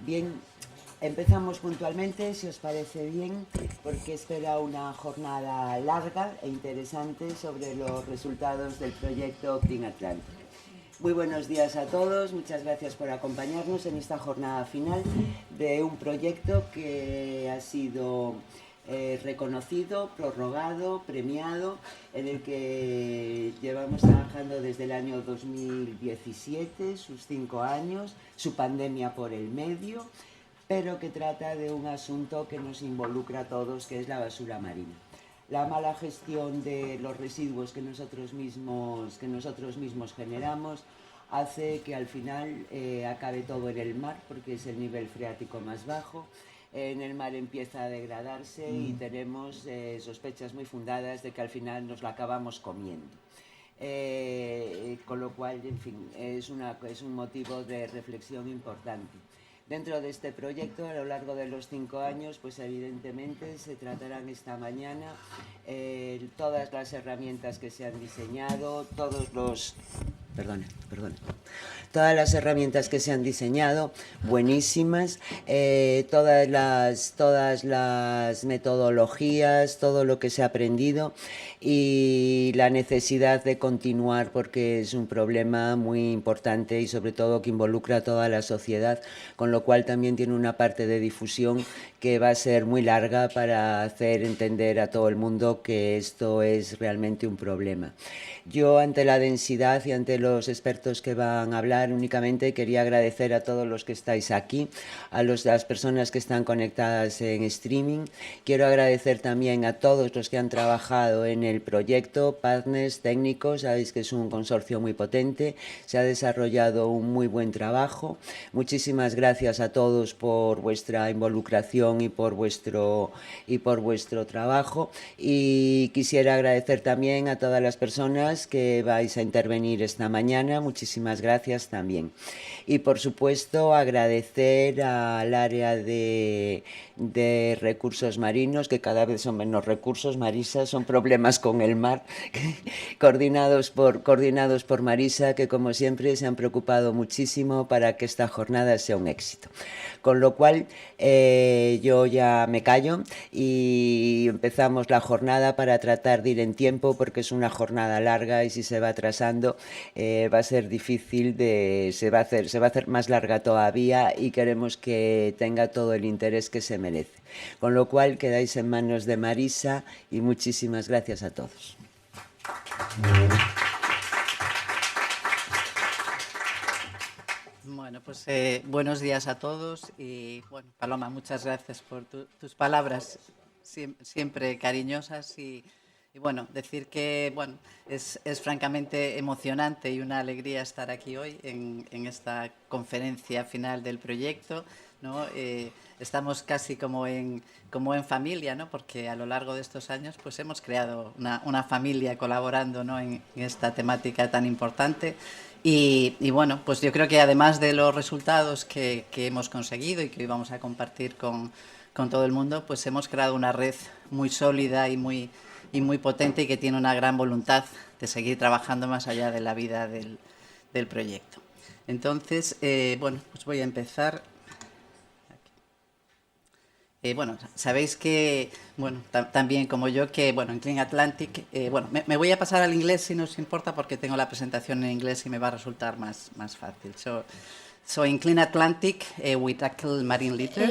Bien, empezamos puntualmente, si os parece bien, porque espera una jornada larga e interesante sobre los resultados del proyecto Clean Atlantic. Muy buenos días a todos, muchas gracias por acompañarnos en esta jornada final de un proyecto que ha sido reconocido, prorrogado, premiado, en el que llevamos trabajando desde el año 2017, sus 5 años, su pandemia por el medio, pero que trata de un asunto que nos involucra a todos, que es la basura marina. La mala gestión de los residuos que nosotros mismos generamos hace que al final acabe todo en el mar, porque es el nivel freático más bajo. En el mar empieza a degradarse y tenemos sospechas muy fundadas de que al final nos la acabamos comiendo. Con lo cual, en fin, es un motivo de reflexión importante. Dentro de este proyecto, a lo largo de los 5 años, pues evidentemente se tratarán esta mañana todas las herramientas que se han diseñado, todas las herramientas que se han diseñado, buenísimas, todas las metodologías, todo lo que se ha aprendido y la necesidad de continuar, porque es un problema muy importante y sobre todo que involucra a toda la sociedad, con lo cual también tiene una parte de difusión que va a ser muy larga para hacer entender a todo el mundo que esto es realmente un problema. Yo, ante la densidad y ante los expertos que van a hablar, únicamente quería agradecer a todos los que estáis aquí, a las personas que están conectadas en streaming. Quiero agradecer también a todos los que han trabajado en el proyecto, partners, técnicos. Sabéis que es un consorcio muy potente, se ha desarrollado un muy buen trabajo. Muchísimas gracias a todos por vuestra involucración y por vuestro trabajo, y quisiera agradecer también a todas las personas que vais a intervenir esta mañana. Muchísimas gracias también. Y por supuesto agradecer al área de recursos marinos, que cada vez son menos recursos, Marisa, son problemas con el mar, coordinados por Marisa, que como siempre se han preocupado muchísimo para que esta jornada sea un éxito. Con lo cual yo ya me callo y empezamos la jornada para tratar de ir en tiempo, porque es una jornada larga y si se va atrasando va a ser difícil, se va a hacer más larga todavía, y queremos que tenga todo el interés que se merece. Con lo cual quedáis en manos de Marisa y muchísimas gracias a todos. Bueno, pues buenos días a todos y, bueno, Paloma, muchas gracias por tus palabras siempre cariñosas y bueno, decir que, bueno, es francamente emocionante y una alegría estar aquí hoy en esta conferencia final del proyecto, ¿no? Estamos casi como en familia, ¿no? Porque a lo largo de estos años pues hemos creado una familia colaborando, ¿no? en esta temática tan importante. Y bueno, pues yo creo que además de los resultados que hemos conseguido y que hoy vamos a compartir con todo el mundo, pues hemos creado una red muy sólida y muy potente, y que tiene una gran voluntad de seguir trabajando más allá de la vida del proyecto. Entonces, bueno, pues voy a empezar. Bueno, sabéis que, bueno, también como yo, que, bueno, en Clean Atlantic, bueno, me voy a pasar al inglés si no os importa, porque tengo la presentación en inglés y me va a resultar más fácil. So in Clean Atlantic, we tackle marine litter.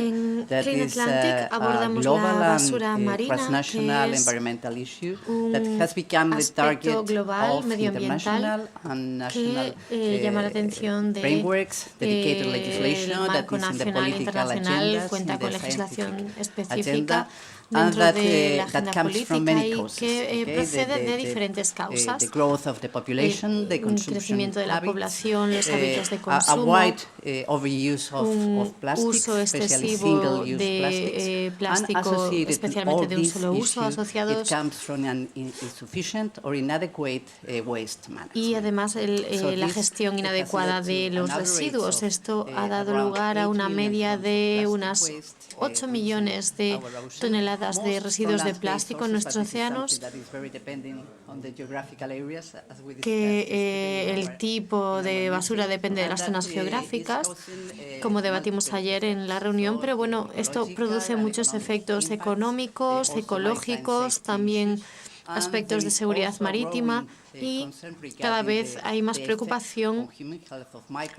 That Clean is Atlantic abordamos global la basura and marina, transnational que es environmental issue that has become the aspecto target global, of medioambiental, international and national que llama la atención de frameworks, dedicated el legislation that marco is in the nacional e political internacional, agendas, cuenta in con the legislación scientific específica agenda, dentro and de la that agenda comes from política many y causes, que okay? procede de diferentes causas. The growth of the population, the El consumption crecimiento de la habits, población, los hábitos de a consumo, wide overuse of plastics, uso especially excesivo single-use plastics, de and plástico, associated with especialmente all de un these solo uso, issues, it asociados, comes from an insufficient or inadequate waste management. y además la This gestión inadecuada de los residuos. Esto ha dado lugar a una media de unas 8 millones de toneladas de residuos de plástico en nuestros océanos, que el tipo de basura depende de las zonas geográficas. geográficas, como debatimos ayer en la reunión, pero bueno, esto produce muchos efectos económicos, ecológicos, también aspectos de seguridad marítima, y cada vez hay más preocupación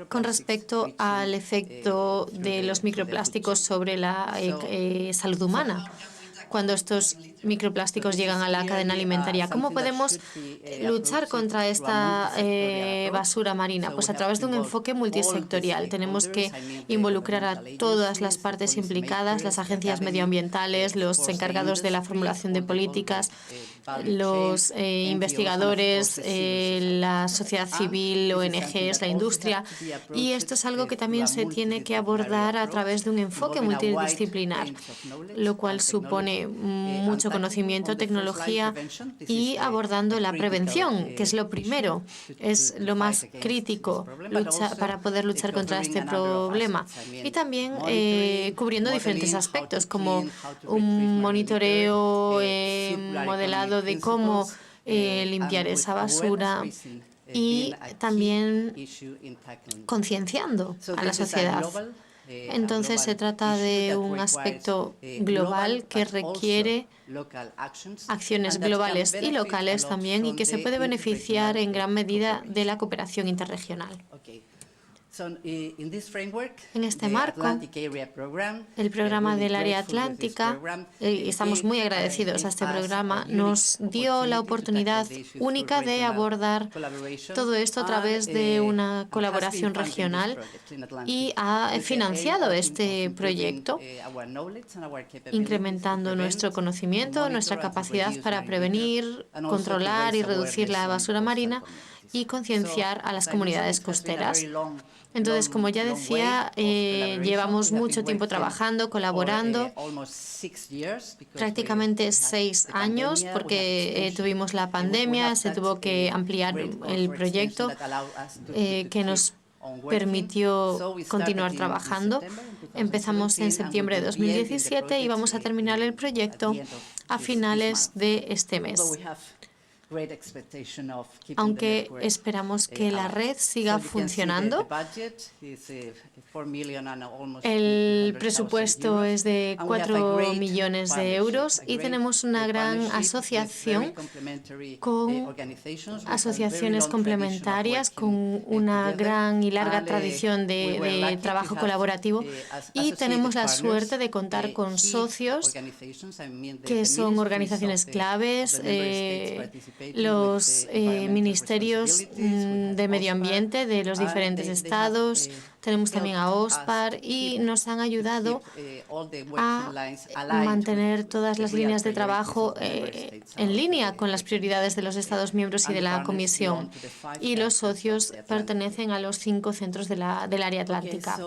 con respecto al efecto de los microplásticos sobre la salud humana cuando estos microplásticos llegan a la cadena alimentaria. ¿Cómo podemos luchar contra esta basura marina? Pues a través de un enfoque multisectorial. Tenemos que involucrar a todas las partes implicadas, las agencias medioambientales, los encargados de la formulación de políticas, los investigadores, la sociedad civil, ONGs, la industria. Y esto es algo que también se tiene que abordar a través de un enfoque multidisciplinar, lo cual supone mucho conocimiento, tecnología y abordando la prevención, que es lo primero, es lo más crítico para poder luchar contra este problema. Y también cubriendo diferentes aspectos, como un monitoreo modelado de cómo limpiar esa basura y también concienciando a la sociedad. Entonces se trata de un aspecto global que requiere acciones globales y locales también y que se puede beneficiar en gran medida de la cooperación interregional. En este marco, el programa del área atlántica, y estamos muy agradecidos a este programa, nos dio la oportunidad única de abordar todo esto a través de una colaboración regional y ha financiado este proyecto, incrementando nuestro conocimiento, nuestra capacidad para prevenir, controlar y reducir la basura marina y concienciar a las comunidades costeras. Entonces, como ya decía, llevamos mucho tiempo trabajando, colaborando, prácticamente 6 años, porque tuvimos la pandemia, se tuvo que ampliar el proyecto, que nos permitió continuar trabajando. Empezamos en septiembre de 2017 y vamos a terminar el proyecto a finales de este mes. Aunque esperamos que la red siga funcionando. El presupuesto es de 4 millones de euros y tenemos una gran asociación con asociaciones complementarias con una gran y larga tradición de trabajo colaborativo, y tenemos la suerte de contar con socios que son organizaciones claves, los ministerios de medio ambiente de los diferentes estados. Tenemos también a OSPAR y nos han ayudado a mantener todas las líneas de trabajo en línea con las prioridades de los Estados miembros y de la Comisión. Y los socios pertenecen a los 5 centros del área atlántica.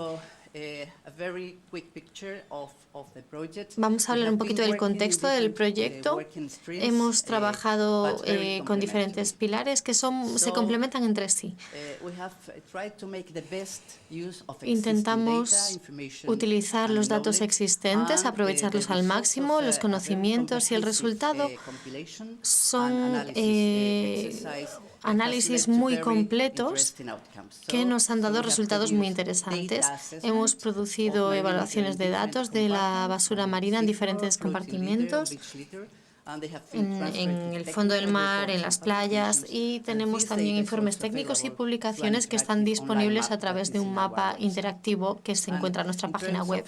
Vamos a hablar un poquito del contexto del proyecto. Hemos trabajado con diferentes pilares que se complementan entre sí. Intentamos utilizar los datos existentes, aprovecharlos al máximo, los conocimientos, y el resultado son análisis muy completos que nos han dado resultados muy interesantes. Hemos producido evaluaciones de datos de la basura marina en diferentes compartimentos, en el fondo del mar, en las playas, y tenemos también informes técnicos y publicaciones que están disponibles a través de un mapa interactivo que se encuentra en nuestra página web.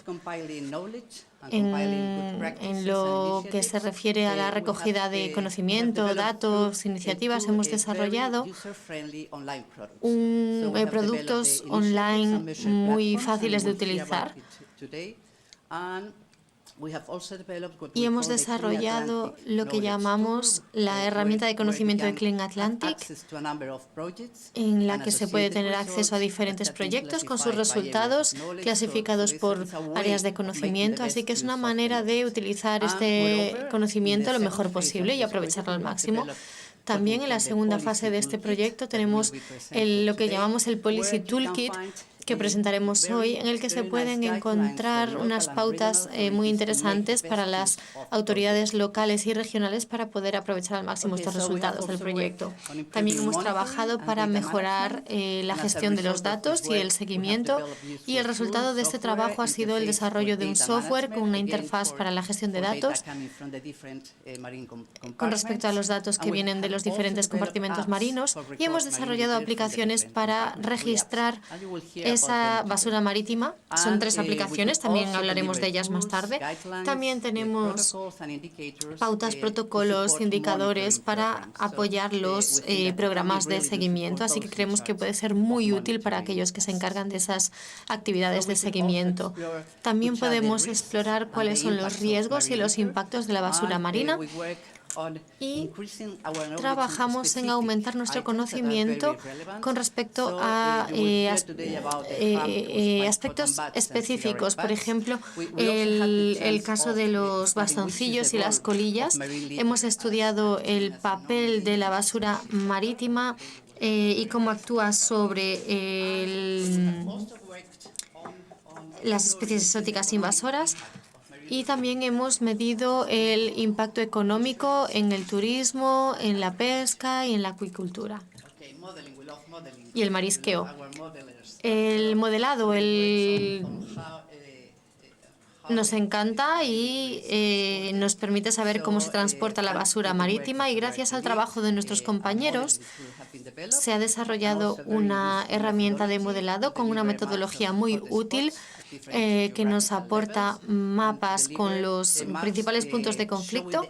En lo que se refiere a la recogida de conocimiento, datos, iniciativas, hemos desarrollado productos online muy fáciles de utilizar. Y hemos desarrollado lo que llamamos la herramienta de conocimiento de Clean Atlantic, en la que se puede tener acceso a diferentes proyectos con sus resultados clasificados por áreas de conocimiento. Así que es una manera de utilizar este conocimiento lo mejor posible y aprovecharlo al máximo. También en la segunda fase de este proyecto tenemos lo que llamamos el Policy Toolkit, que presentaremos hoy, en el que se pueden encontrar unas pautas muy interesantes para las autoridades locales y regionales para poder aprovechar al máximo estos resultados del proyecto. También hemos trabajado para mejorar la gestión de los datos y el seguimiento, y el resultado de este trabajo ha sido el desarrollo de un software con una interfaz para la gestión de datos con respecto a los datos que vienen de los diferentes compartimentos marinos, y hemos desarrollado aplicaciones para registrar esa basura marítima. Son 3 aplicaciones, también hablaremos de ellas más tarde. También tenemos pautas, protocolos, indicadores para apoyar los programas de seguimiento, así que creemos que puede ser muy útil para aquellos que se encargan de esas actividades de seguimiento. También podemos explorar cuáles son los riesgos y los impactos de la basura marina, y trabajamos en aumentar nuestro conocimiento con respecto a aspectos específicos. Por ejemplo, el caso de los bastoncillos y las colillas. Hemos estudiado el papel de la basura marítima y cómo actúa sobre las especies exóticas invasoras. Y también hemos medido el impacto económico en el turismo, en la pesca y en la acuicultura. Y el marisqueo. El modelado nos encanta y nos permite saber cómo se transporta la basura marítima, y gracias al trabajo de nuestros compañeros se ha desarrollado una herramienta de modelado con una metodología muy útil que nos aporta mapas con los principales puntos de conflicto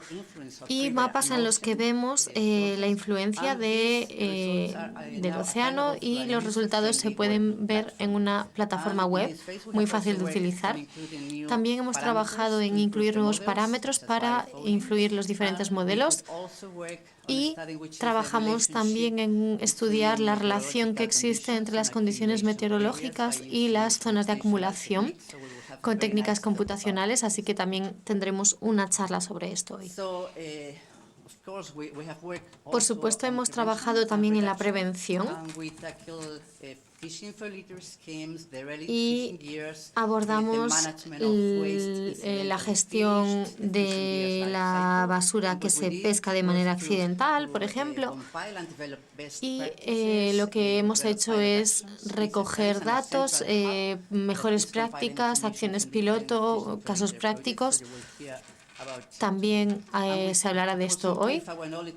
y mapas en los que vemos la influencia del océano, y los resultados se pueden ver en una plataforma web muy fácil de utilizar. También hemos trabajado en incluir nuevos parámetros para influir los diferentes modelos, y trabajamos también en estudiar la relación que existe entre las condiciones meteorológicas y las zonas de acumulación con técnicas computacionales, así que también tendremos una charla sobre esto hoy. Por supuesto, hemos trabajado también en la prevención y abordamos la gestión de la basura que se pesca de manera accidental, por ejemplo. Y lo que hemos hecho es recoger datos, mejores prácticas, acciones piloto, casos prácticos. También se hablará de esto hoy,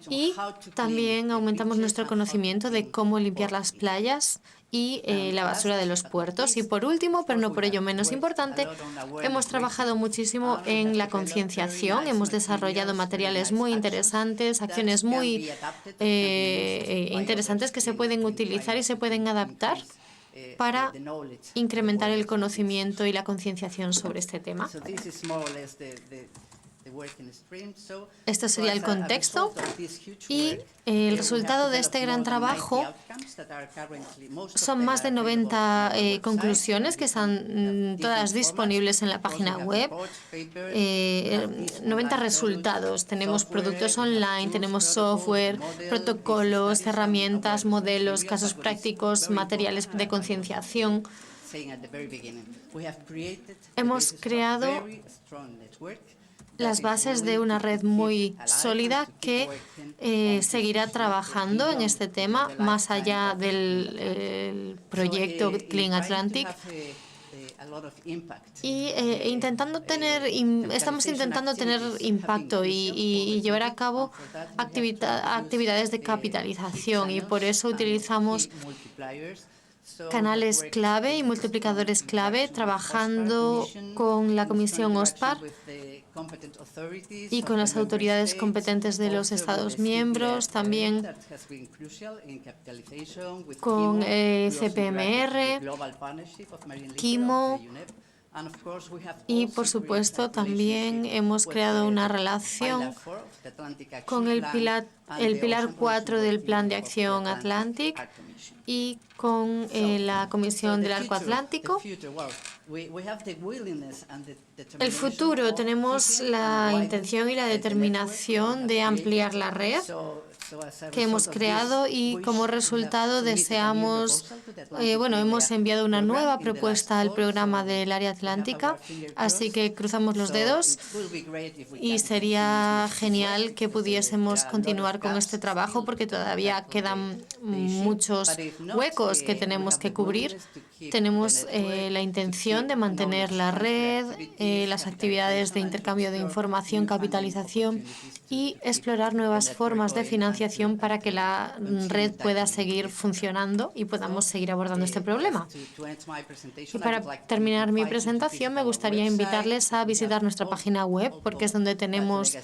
y también aumentamos nuestro conocimiento de cómo limpiar las playas y la basura de los puertos. Y por último, pero no por ello menos importante, hemos trabajado muchísimo en la concienciación. Hemos desarrollado materiales muy interesantes, acciones muy interesantes que se pueden utilizar y se pueden adaptar para incrementar el conocimiento y la concienciación sobre este tema. Esto sería el contexto, y el resultado de este gran trabajo son más de 90 conclusiones que están todas disponibles en la página web. 90 resultados. Tenemos productos online, tenemos software, protocolos, herramientas, modelos, casos prácticos, materiales de concienciación. Hemos creado las bases de una red muy sólida que seguirá trabajando en este tema más allá del proyecto Clean Atlantic. Y estamos intentando tener impacto y llevar a cabo actividades de capitalización, y por eso utilizamos canales clave y multiplicadores clave, trabajando con la Comisión OSPAR y con las autoridades competentes de los Estados miembros, también con CPMR, KIMO, y por supuesto también hemos creado una relación con el pilar 4 del Plan de Acción Atlantic, y con la Comisión del Arco Atlántico. El futuro, tenemos la intención y la determinación de ampliar la red que hemos creado y como resultado deseamos, hemos enviado una nueva propuesta al programa del área atlántica, así que cruzamos los dedos y sería genial que pudiésemos continuar con este trabajo porque todavía quedan muchos huecos que tenemos que cubrir. Tenemos la intención de mantener la red, las actividades de intercambio de información, capitalización y explorar nuevas formas de financiación para que la red pueda seguir funcionando y podamos seguir abordando este problema. Y para terminar mi presentación, me gustaría invitarles a visitar nuestra página web porque es donde tenemos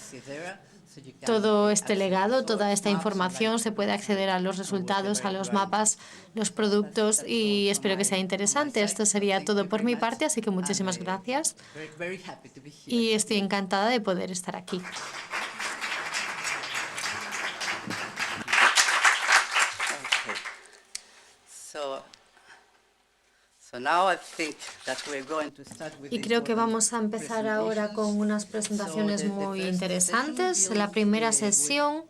todo este legado, toda esta información. Se puede acceder a los resultados, a los mapas, los productos y espero que sea interesante. Esto sería todo por mi parte, así que muchísimas gracias y estoy encantada de poder estar aquí. Y creo que vamos a empezar ahora con unas presentaciones muy interesantes. La primera sesión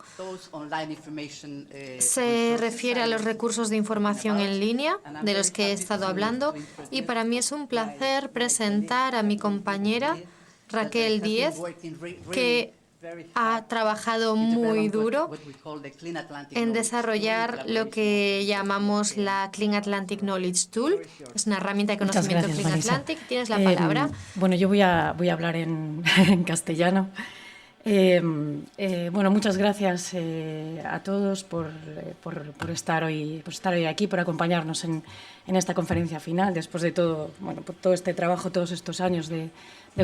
se refiere a los recursos de información en línea de los que he estado hablando y para mí es un placer presentar a mi compañera Raquel Díez, que ha trabajado muy duro en desarrollar lo que llamamos la Clean Atlantic Knowledge Tool. Es una herramienta de conocimiento Clean Atlantic. Tienes la palabra. Bueno, yo voy a hablar en castellano. Muchas gracias a todos por estar hoy aquí, por acompañarnos en esta conferencia final, después de todo este trabajo, todos estos años de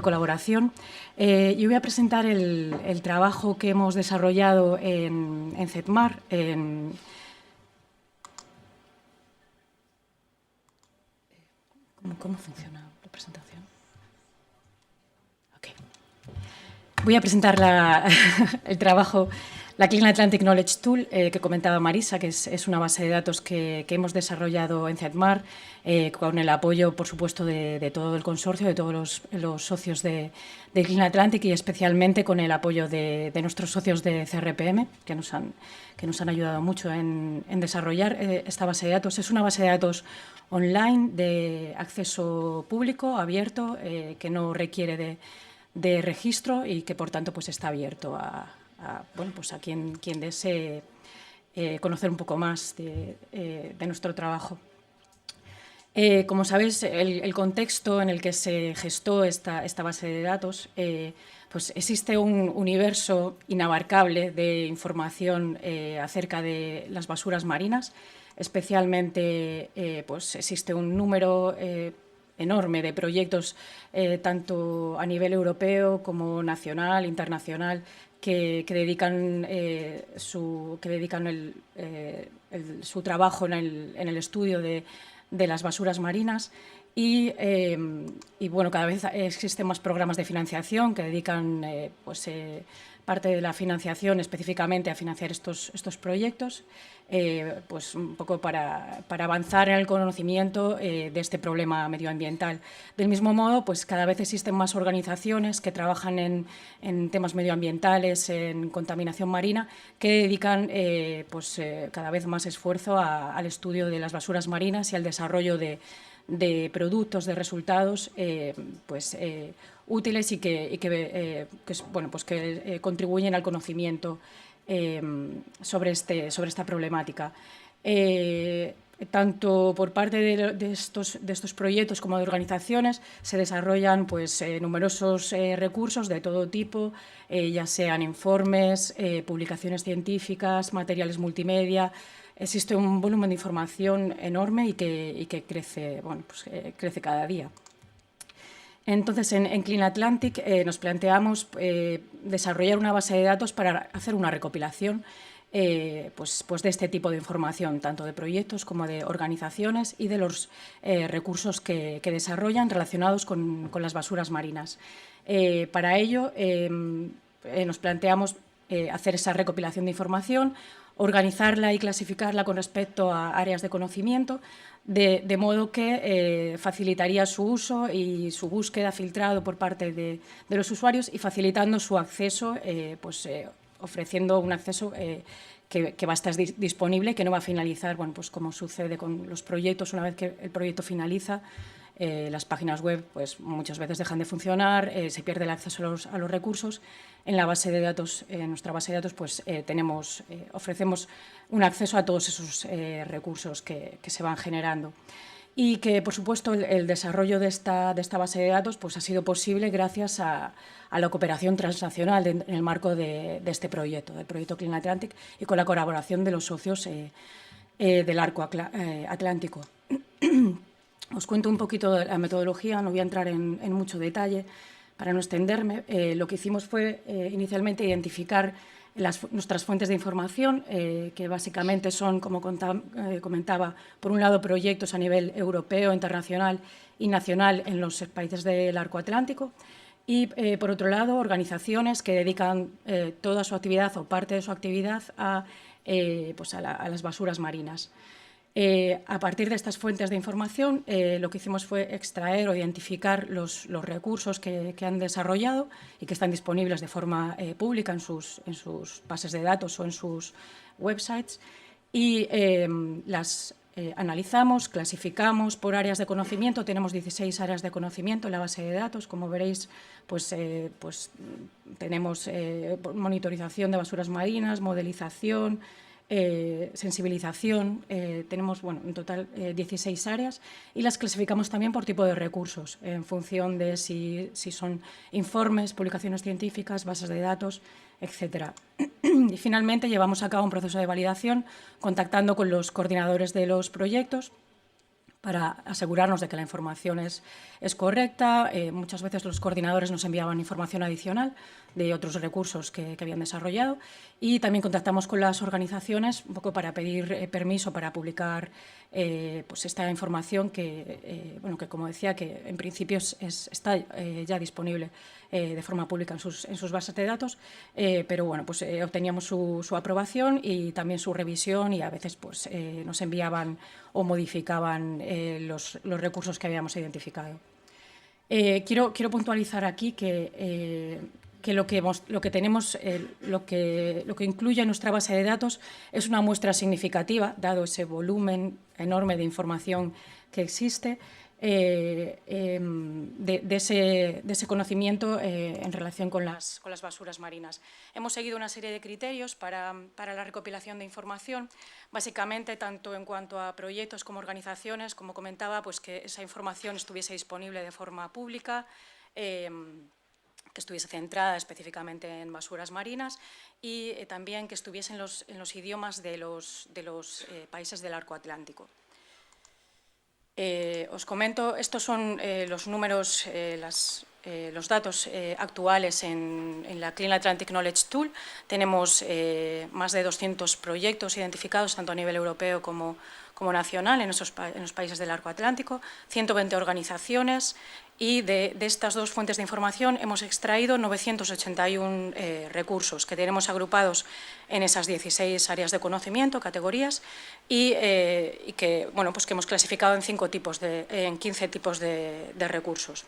colaboración. Yo voy a presentar el trabajo que hemos desarrollado en CETMAR. ¿Cómo funciona la presentación? Okay. Voy a presentar el trabajo, la Clean Atlantic Knowledge Tool, que comentaba Marisa, que es una base de datos que hemos desarrollado en CETMAR, con el apoyo, por supuesto, de todo el consorcio, de todos los socios de Clean Atlantic y especialmente con el apoyo de nuestros socios de CRPM, que nos han ayudado mucho en desarrollar esta base de datos. Es una base de datos online de acceso público, abierto, que no requiere de registro y que, por tanto, pues está abierto a quien desee conocer un poco más de nuestro trabajo. Como sabéis, el contexto en el que se gestó esta base de datos, pues existe un universo inabarcable de información acerca de las basuras marinas. Especialmente, pues existe un número enorme de proyectos, tanto a nivel europeo como nacional, internacional, que dedican su trabajo en el estudio de las basuras marinas y cada vez existen más programas de financiación que dedican parte de la financiación específicamente a financiar estos proyectos, pues un poco para avanzar en el conocimiento de este problema medioambiental. Del mismo modo, pues cada vez existen más organizaciones que trabajan en temas medioambientales, en contaminación marina, que dedican cada vez más esfuerzo al estudio de las basuras marinas y al desarrollo de productos, de resultados útiles y que contribuyen al conocimiento sobre esta problemática. Tanto por parte de estos proyectos como de organizaciones se desarrollan numerosos recursos de todo tipo, ya sean informes, publicaciones científicas, materiales multimedia. Existe un volumen de información enorme y que crece, crece cada día. Entonces, en Clean Atlantic nos planteamos desarrollar una base de datos para hacer una recopilación de este tipo de información, tanto de proyectos como de organizaciones y de los recursos que desarrollan relacionados con las basuras marinas. Para ello, nos planteamos hacer esa recopilación de información organizarla y clasificarla con respecto a áreas de conocimiento, de modo que facilitaría su uso y su búsqueda filtrado por parte de los usuarios y facilitando su acceso, ofreciendo un acceso que va a estar disponible y que no va a finalizar, bueno, pues como sucede con los proyectos, una vez que el proyecto finaliza, las páginas web pues muchas veces dejan de funcionar, se pierde el acceso a los recursos. En la base de datos, en nuestra base de datos, pues ofrecemos un acceso a todos esos recursos que se van generando. Y que, por supuesto, el desarrollo de esta base de datos pues, ha sido posible gracias a la cooperación transnacional en el marco de este proyecto, del proyecto Clean Atlantic, y con la colaboración de los socios del arco atlántico. Os cuento un poquito de la metodología, no voy a entrar en mucho detalle para no extenderme. Lo que hicimos fue inicialmente identificar nuestras fuentes de información, que básicamente son, como comentaba, por un lado proyectos a nivel europeo, internacional y nacional en los países del arco atlántico, y por otro lado organizaciones que dedican toda su actividad o parte de su actividad a las basuras marinas. A partir de estas fuentes de información, lo que hicimos fue extraer o identificar los recursos que han desarrollado y que están disponibles de forma pública en sus bases de datos o en sus websites, y las analizamos, clasificamos por áreas de conocimiento. Tenemos 16 áreas de conocimiento en la base de datos. Como veréis, pues tenemos monitorización de basuras marinas, modelización, sensibilización. Tenemos, bueno, en total 16 áreas, y las clasificamos también por tipo de recursos, en función de si son informes, publicaciones científicas, bases de datos, etcétera. Y finalmente llevamos a cabo un proceso de validación contactando con los coordinadores de los proyectos para asegurarnos de que la información es correcta. Muchas veces los coordinadores nos enviaban información adicional de otros recursos que habían desarrollado, y también contactamos con las organizaciones un poco para pedir permiso para publicar pues esta información que, como decía, que en principio está ya disponible de forma pública en sus bases de datos, pero bueno, pues obteníamos su aprobación y también su revisión, y a veces pues nos enviaban o modificaban los recursos que habíamos identificado. Quiero puntualizar aquí que lo que tenemos, lo que incluye nuestra base de datos es una muestra significativa, dado ese volumen enorme de información que existe, de ese conocimiento en relación con las basuras marinas. Hemos seguido una serie de criterios para la recopilación de información, básicamente tanto en cuanto a proyectos como organizaciones, como comentaba, pues que esa información estuviese disponible de forma pública, que estuviese centrada específicamente en basuras marinas, y también que estuviese en los idiomas de los países del arco atlántico. Os comento, estos son los números, los datos actuales en la Clean Atlantic Knowledge Tool. Tenemos más de 200 proyectos identificados, tanto a nivel europeo como nacional, en los países del arco atlántico, 120 organizaciones, y de estas dos fuentes de información hemos extraído 981 recursos que tenemos agrupados en esas 16 áreas de conocimiento, categorías, y que hemos clasificado en 15 tipos de recursos.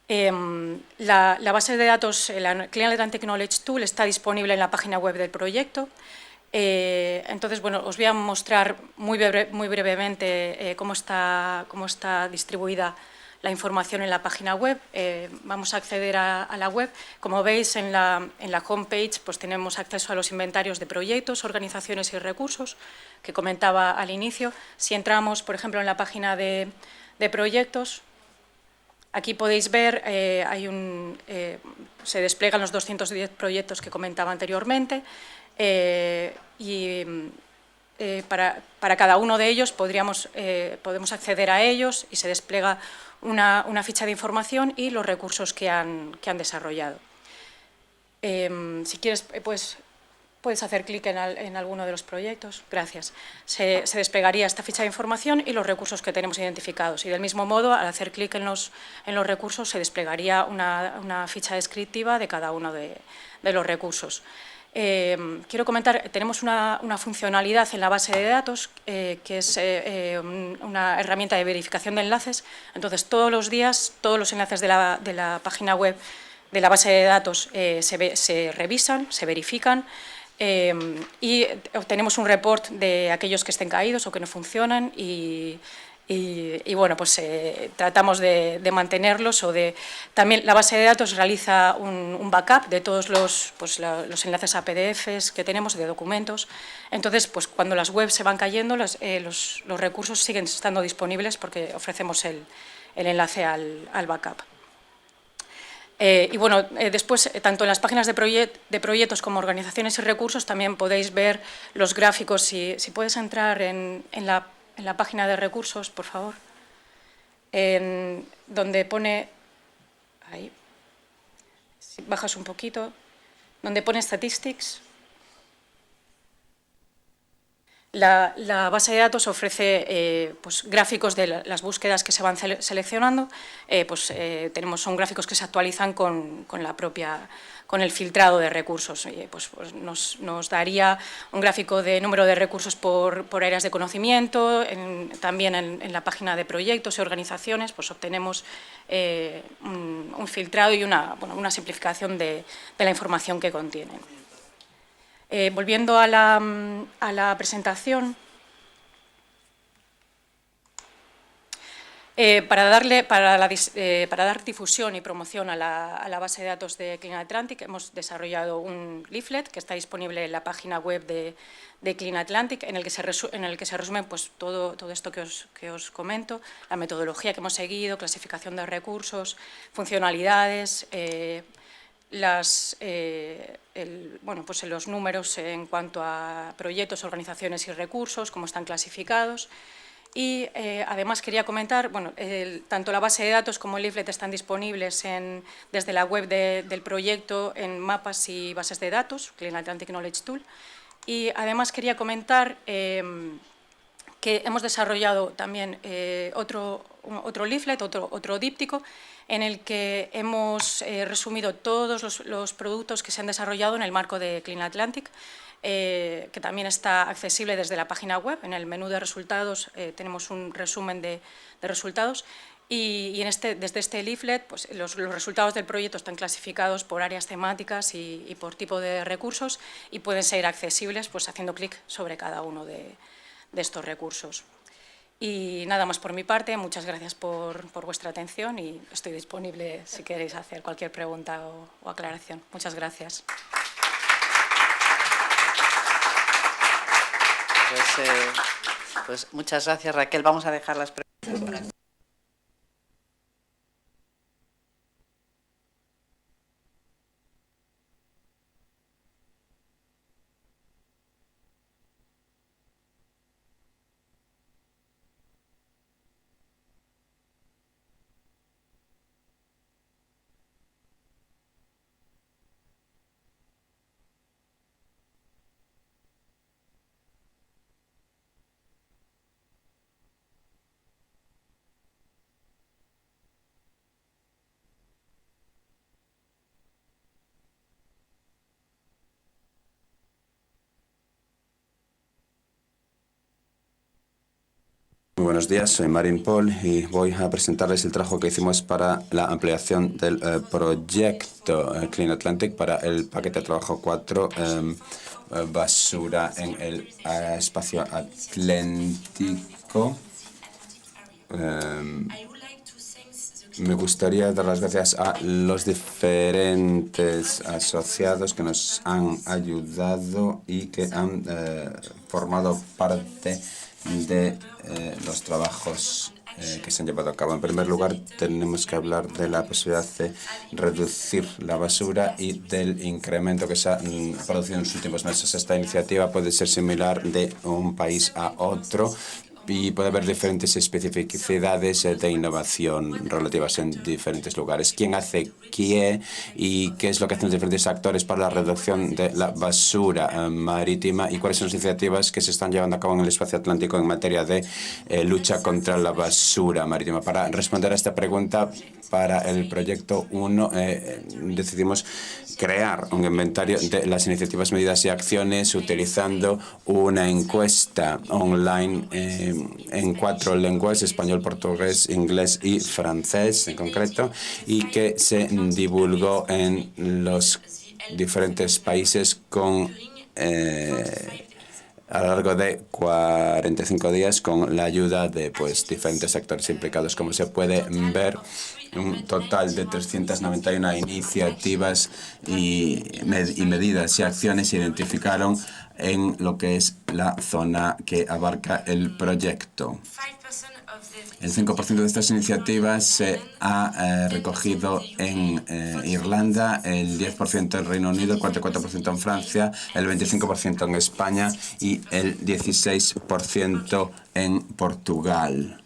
La base de datos, la Clean Atlantic Knowledge Tool, está disponible en la página web del proyecto. Entonces, os voy a mostrar muy brevemente cómo está distribuida la información en la página web. Vamos a acceder a la web. Como veis, en la homepage pues tenemos acceso a los inventarios de proyectos, organizaciones y recursos que comentaba al inicio. Si entramos, por ejemplo, en la página de proyectos, aquí podéis ver, se despliegan los 210 proyectos que comentaba anteriormente. Para cada uno de ellos podemos acceder a ellos, y se despliega una ficha de información y los recursos que han desarrollado. Si quieres, puedes hacer clic en alguno de los proyectos. Gracias. Se desplegaría esta ficha de información y los recursos que tenemos identificados. Y del mismo modo, al hacer clic en los recursos, se desplegaría una ficha descriptiva de cada uno de los recursos. Quiero comentar, tenemos una funcionalidad en la base de datos que es una herramienta de verificación de enlaces. Entonces, todos los días, todos los enlaces de la página web de la base de datos se revisan, se verifican y obtenemos un report de aquellos que estén caídos o que no funcionan y bueno, pues tratamos de mantenerlos también la base de datos realiza un backup de todos los enlaces a PDFs que tenemos, de documentos. Entonces, pues cuando las webs se van cayendo, los recursos siguen estando disponibles porque ofrecemos el enlace al backup. Y bueno, después, tanto en las páginas de proyectos como organizaciones y recursos, también podéis ver los gráficos. Si puedes entrar en la página de recursos, por favor, donde pone, ahí, si bajas un poquito, donde pone Statistics. La base de datos ofrece pues, gráficos de las búsquedas que se van seleccionando. Son gráficos que se actualizan con el filtrado de recursos. Pues nos daría un gráfico de número de recursos por áreas de conocimiento. También en la página de proyectos y organizaciones pues, obtenemos un filtrado y una simplificación de la información que contienen. Volviendo a la presentación, para dar difusión y promoción a la base de datos de Clean Atlantic, hemos desarrollado un leaflet que está disponible en la página web de Clean Atlantic, en el que se resume pues, todo esto que os comento, la metodología que hemos seguido, clasificación de recursos, funcionalidades, los números en cuanto a proyectos, organizaciones y recursos, cómo están clasificados. Y además quería comentar, tanto la base de datos como el leaflet están disponibles desde la web del proyecto en mapas y bases de datos, Clean Atlantic Knowledge Tool. Y además quería comentar que hemos desarrollado también otro leaflet, otro díptico, en el que hemos resumido todos los productos que se han desarrollado en el marco de Clean Atlantic, que también está accesible desde la página web. En el menú de resultados tenemos un resumen de resultados y desde este leaflet pues, los resultados del proyecto están clasificados por áreas temáticas y por tipo de recursos y pueden ser accesibles pues, haciendo clic sobre cada uno de estos recursos. Y nada más por mi parte, muchas gracias por vuestra atención y estoy disponible si queréis hacer cualquier pregunta o aclaración. Muchas gracias. Pues muchas gracias, Raquel. Vamos a dejar las preguntas por aquí. Muy buenos días, soy Marin Paul y voy a presentarles el trabajo que hicimos para la ampliación del proyecto Clean Atlantic para el paquete de trabajo 4, basura en el espacio atlántico. Me gustaría dar las gracias a los diferentes asociados que nos han ayudado y que han formado parte de los trabajos que se han llevado a cabo. En primer lugar, tenemos que hablar de la posibilidad de reducir la basura y del incremento que se ha producido en los últimos meses. Esta iniciativa puede ser similar de un país a otro, y puede haber diferentes especificidades de innovación relativas en diferentes lugares. ¿Quién hace qué y qué es lo que hacen los diferentes actores para la reducción de la basura marítima y cuáles son las iniciativas que se están llevando a cabo en el espacio atlántico en materia de lucha contra la basura marítima? Para responder a esta pregunta, para el proyecto 1 decidimos crear un inventario de las iniciativas, medidas y acciones utilizando una encuesta online en 4 lenguas, español, portugués, inglés y francés en concreto, y que se divulgó en los diferentes países con a lo largo de 45 días con la ayuda de diferentes actores implicados. Como se puede ver, un total de 391 iniciativas y medidas y acciones se identificaron en lo que es la zona que abarca el proyecto. El 5% de estas iniciativas se ha recogido en Irlanda, el 10% en Reino Unido, el 44% en Francia, el 25% en España y el 16% en Portugal.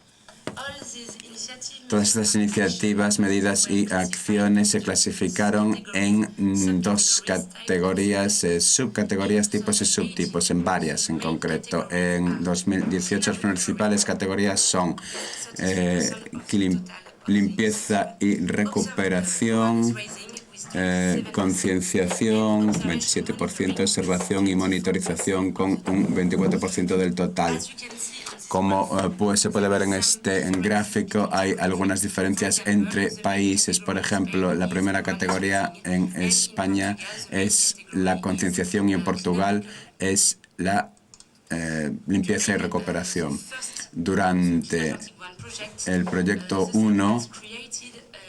Todas estas iniciativas, medidas y acciones se clasificaron en 2 categorías, subcategorías, tipos y subtipos, en varias en concreto. En 2018 las principales categorías son limpieza y recuperación, concienciación, 27%, observación y monitorización con un 24% del total. Como se puede ver en este gráfico, hay algunas diferencias entre países. Por ejemplo, la primera categoría en España es la concienciación y en Portugal es la limpieza y recuperación. Durante el proyecto 1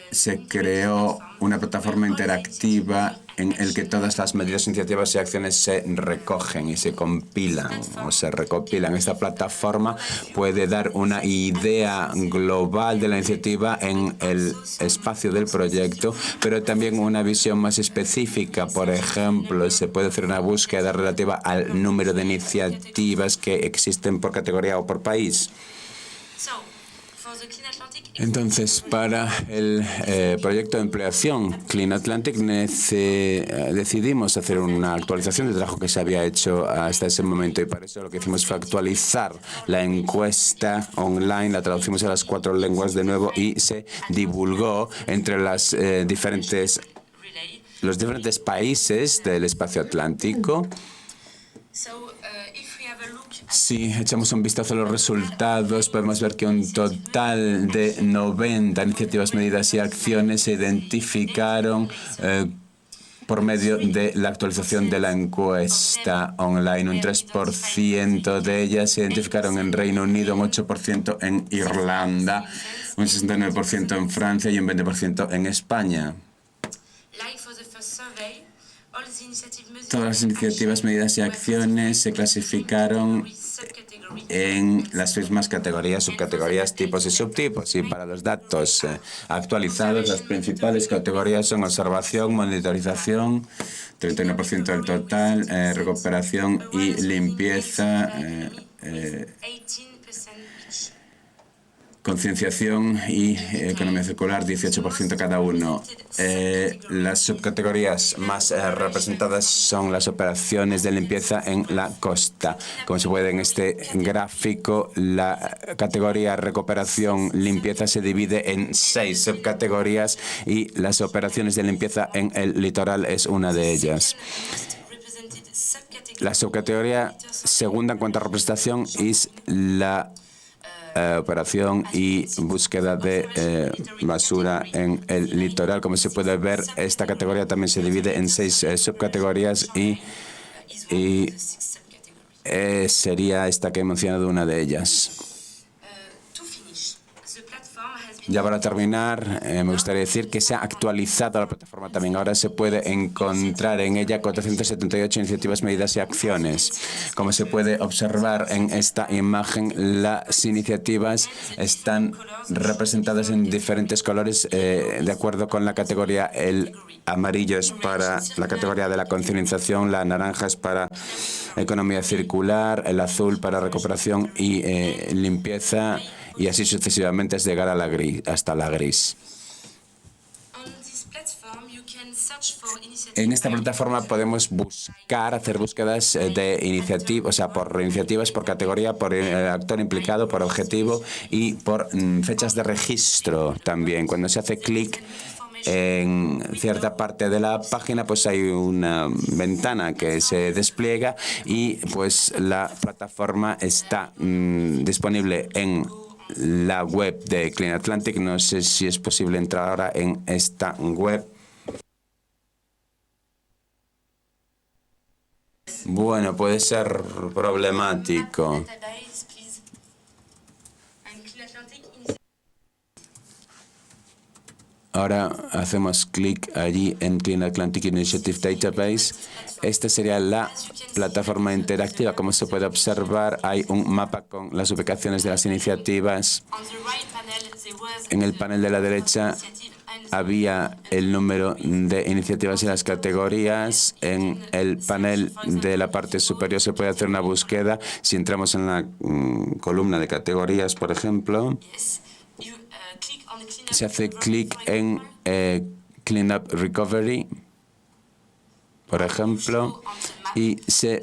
se creó una plataforma interactiva en el que todas las medidas, iniciativas y acciones se recogen y se compilan o se recopilan. Esta plataforma puede dar una idea global de la iniciativa en el espacio del proyecto, pero también una visión más específica. Por ejemplo, se puede hacer una búsqueda relativa al número de iniciativas que existen por categoría o por país. Entonces, para el proyecto de ampliación Clean Atlantic decidimos hacer una actualización del trabajo que se había hecho hasta ese momento, y para eso lo que hicimos fue actualizar la encuesta online, la traducimos a las 4 lenguas de nuevo y se divulgó entre los diferentes países del espacio atlántico. Si echamos un vistazo a los resultados, podemos ver que un total de 90 iniciativas, medidas y acciones se identificaron por medio de la actualización de la encuesta online. Un 3% de ellas se identificaron en Reino Unido, un 8% en Irlanda, un 69% en Francia y un 20% en España. Todas las iniciativas, medidas y acciones se clasificaron en las mismas categorías, subcategorías, tipos y subtipos. Y para los datos actualizados, las principales categorías son observación, monitorización, 31% del total, recuperación y limpieza, concienciación y economía circular, 18% cada uno. Las subcategorías más representadas son las operaciones de limpieza en la costa. Como se puede ver en este gráfico, la categoría recuperación limpieza se divide en 6 subcategorías y las operaciones de limpieza en el litoral es una de ellas. La subcategoría segunda en cuanto a representación es la operación y búsqueda de basura en el litoral. Como se puede ver, esta categoría también se divide en 6 subcategorías y sería esta que he mencionado una de ellas. Ya para terminar, me gustaría decir que se ha actualizado la plataforma también. Ahora se puede encontrar en ella 478 iniciativas, medidas y acciones. Como se puede observar en esta imagen, las iniciativas están representadas en diferentes colores de acuerdo con la categoría. El amarillo es para la categoría de la concienciación, la naranja es para economía circular, el azul para recuperación y limpieza, y así sucesivamente hasta llegar a hasta la gris. En esta plataforma podemos hacer búsquedas de iniciativas, o sea, por iniciativas, por categoría, por actor implicado, por objetivo y por fechas de registro también. Cuando se hace clic en cierta parte de la página, pues hay una ventana que se despliega y pues la plataforma está disponible en la web de Clean Atlantic. No sé si es posible entrar ahora en esta web. Bueno, puede ser problemático. Ahora hacemos clic allí en Clean Atlantic Initiative Database. Esta sería la plataforma interactiva. Como se puede observar, hay un mapa con las ubicaciones de las iniciativas. En el panel de la derecha había el número de iniciativas y las categorías. En el panel de la parte superior se puede hacer una búsqueda. Si entramos en la columna de categorías, por ejemplo, se hace clic en Clean Up Recovery, por ejemplo, y se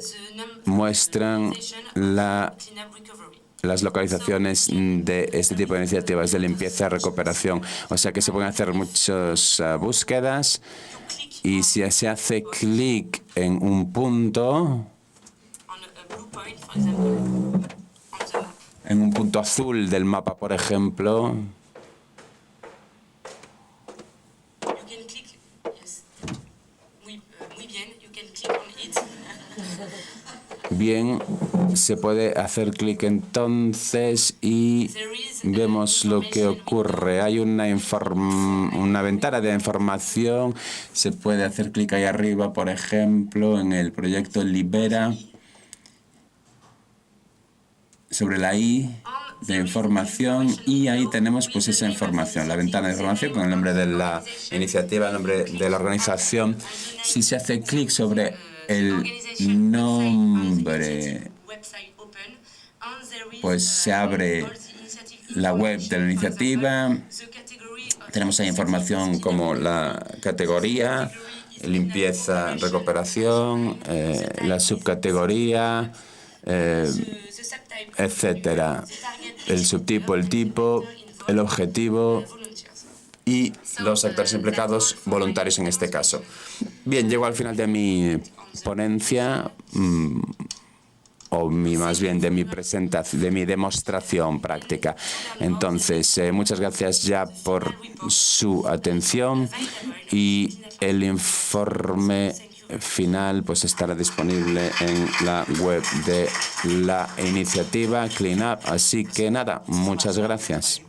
muestran las localizaciones de este tipo de iniciativas de limpieza y recuperación. O sea que se pueden hacer muchas búsquedas, y si se hace clic en un punto, en un punto azul del mapa, por ejemplo, bien, se puede hacer clic entonces y vemos lo que ocurre. Hay una ventana de información. Se puede hacer clic ahí arriba, por ejemplo, en el proyecto Libera, sobre la I de información, y ahí tenemos pues esa información, la ventana de información con el nombre de la iniciativa, el nombre de la organización. Si se hace clic sobre el nombre, pues se abre la web de la iniciativa. Tenemos ahí información como la categoría, limpieza, recuperación, la subcategoría, etcétera. El subtipo, el tipo, el objetivo y los actores implicados, voluntarios en este caso. Bien, llego al final de mi ponencia, más bien de mi presentación, de mi demostración práctica. Entonces, muchas gracias ya por su atención, y el informe final pues estará disponible en la web de la iniciativa Clean Up. Así que nada, muchas gracias.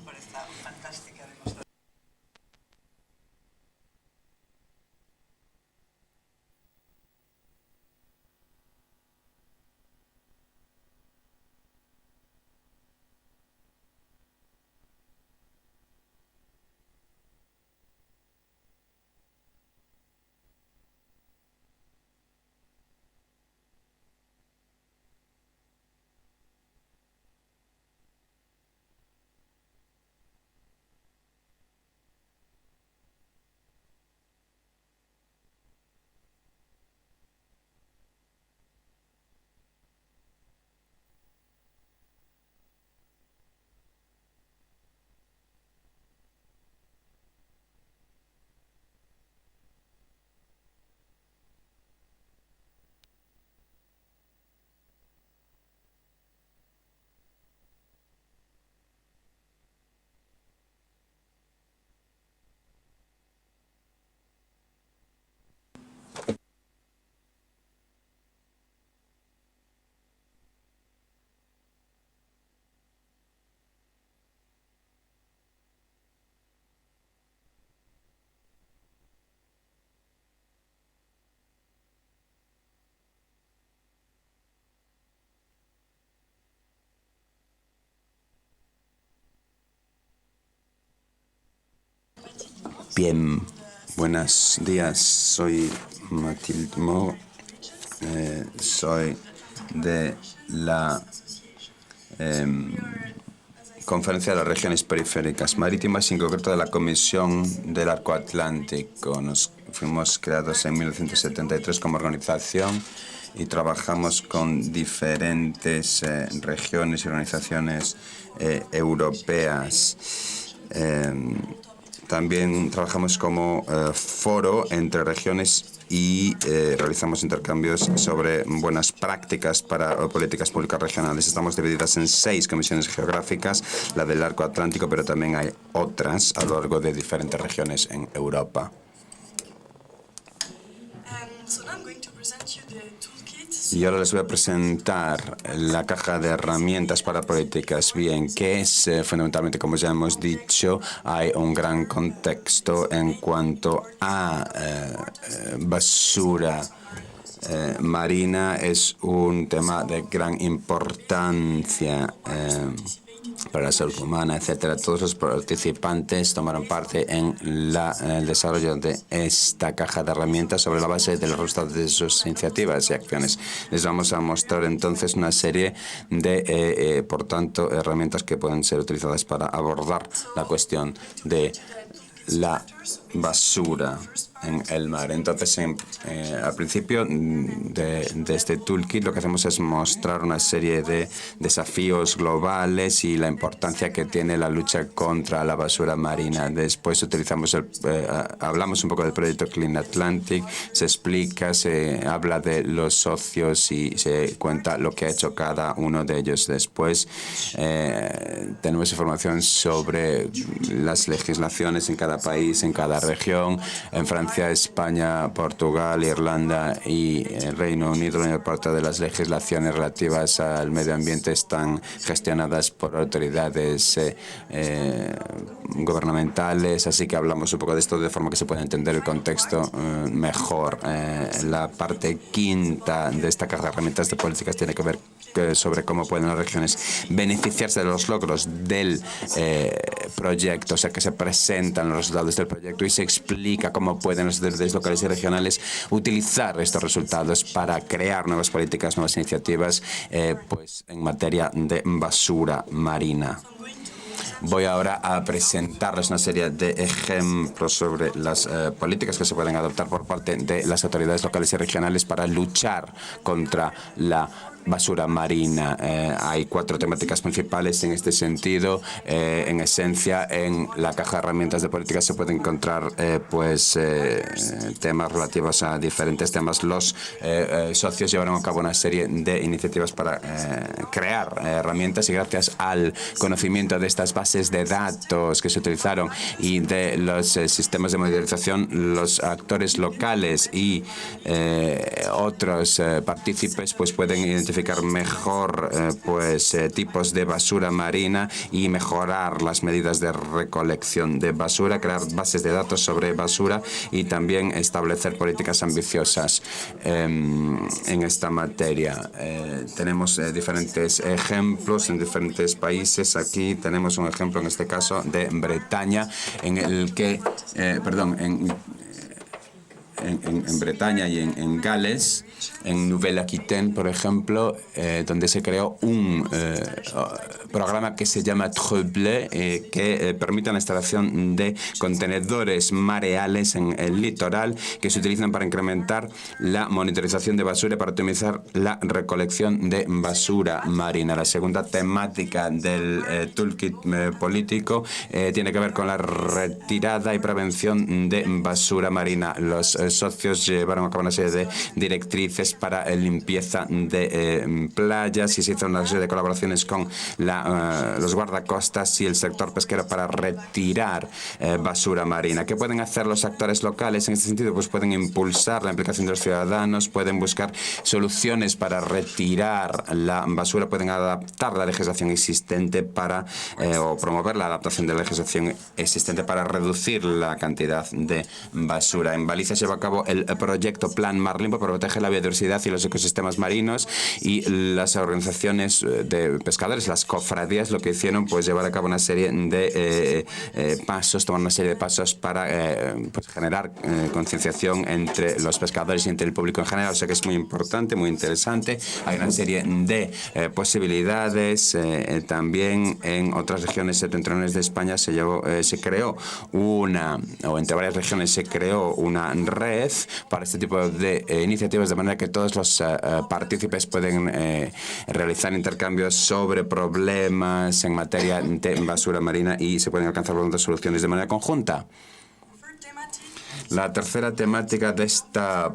Bien, buenos días. Soy Mathilde Mo. Soy de la Conferencia de las Regiones Periféricas Marítimas, en concreto de la Comisión del Arco Atlántico. Nos fuimos creados en 1973 como organización y trabajamos con diferentes regiones y organizaciones europeas. También trabajamos como foro entre regiones y realizamos intercambios sobre buenas prácticas para políticas públicas regionales. Estamos divididas en 6 comisiones geográficas, la del Arco Atlántico, pero también hay otras a lo largo de diferentes regiones en Europa. Y ahora les voy a presentar la caja de herramientas para políticas. Bien, que es fundamentalmente, como ya hemos dicho, hay un gran contexto en cuanto a basura marina. Es un tema de gran importancia para la salud humana, etcétera. Todos los participantes tomaron parte en el desarrollo de esta caja de herramientas sobre la base de los resultados de sus iniciativas y acciones. Les vamos a mostrar entonces una serie de, por tanto, herramientas que pueden ser utilizadas para abordar la cuestión de la basura en el mar. Entonces, al principio de este toolkit lo que hacemos es mostrar una serie de desafíos globales y la importancia que tiene la lucha contra la basura marina. Después hablamos un poco del proyecto Clean Atlantic, se explica, se habla de los socios y se cuenta lo que ha hecho cada uno de ellos. Después tenemos información sobre las legislaciones en cada país, en cada región. En Francia, España, Portugal, Irlanda y el Reino Unido, la mayor parte de las legislaciones relativas al medio ambiente están gestionadas por autoridades gubernamentales, así que hablamos un poco de esto de forma que se pueda entender el contexto mejor. La parte quinta de esta caja de herramientas de políticas tiene que ver sobre cómo pueden las regiones beneficiarse de los logros del proyecto, o sea, que se presentan los resultados del proyecto y se explica cómo pueden las autoridades locales y regionales utilizar estos resultados para crear nuevas políticas, nuevas iniciativas, pues en materia de basura marina. Voy ahora a presentarles una serie de ejemplos sobre las políticas que se pueden adoptar por parte de las autoridades locales y regionales para luchar contra la basura marina. Hay 4 temáticas principales en este sentido. En esencia, en la caja de herramientas de políticas se pueden encontrar temas relativos a diferentes temas. Los socios llevaron a cabo una serie de iniciativas para crear herramientas y gracias al conocimiento de estas bases de datos que se utilizaron y de los sistemas de monitorización, los actores locales y otros partícipes pues pueden identificar mejor tipos de basura marina y mejorar las medidas de recolección de basura, crear bases de datos sobre basura y también establecer políticas ambiciosas en esta materia. Tenemos diferentes ejemplos en diferentes países. Aquí tenemos un ejemplo en este caso de Bretaña en el que, en Bretaña y en Gales, en Nouvelle-Aquitaine, por ejemplo, donde se creó un programa que se llama Treuble, que permite la instalación de contenedores mareales en el litoral que se utilizan para incrementar la monitorización de basura y para optimizar la recolección de basura marina. La segunda temática del toolkit político tiene que ver con la retirada y prevención de basura marina. Los socios llevaron a cabo una serie de directrices para limpieza de playas y se hizo una serie de colaboraciones con los guardacostas y el sector pesquero para retirar basura marina. ¿Qué pueden hacer los actores locales en este sentido? Pues pueden impulsar la implicación de los ciudadanos, pueden buscar soluciones para retirar la basura, pueden adaptar la legislación existente o promover la adaptación de la legislación existente para reducir la cantidad de basura. En Balicia se lleva a cabo el proyecto Plan Marlin para proteger la biodiversidad y los ecosistemas marinos, y las organizaciones de pescadores, las cofradías, lo que hicieron pues llevar a cabo una serie de pasos, tomar una serie de pasos para pues generar concienciación entre los pescadores y entre el público en general. O sea que es muy importante, muy interesante. Hay una serie de posibilidades. También en otras regiones septentrionales de España se creó o entre varias regiones se creó una red para este tipo de iniciativas, de manera que todos los partícipes pueden realizar intercambios sobre problemas en materia de basura marina y se pueden alcanzar soluciones de manera conjunta. La tercera temática de esta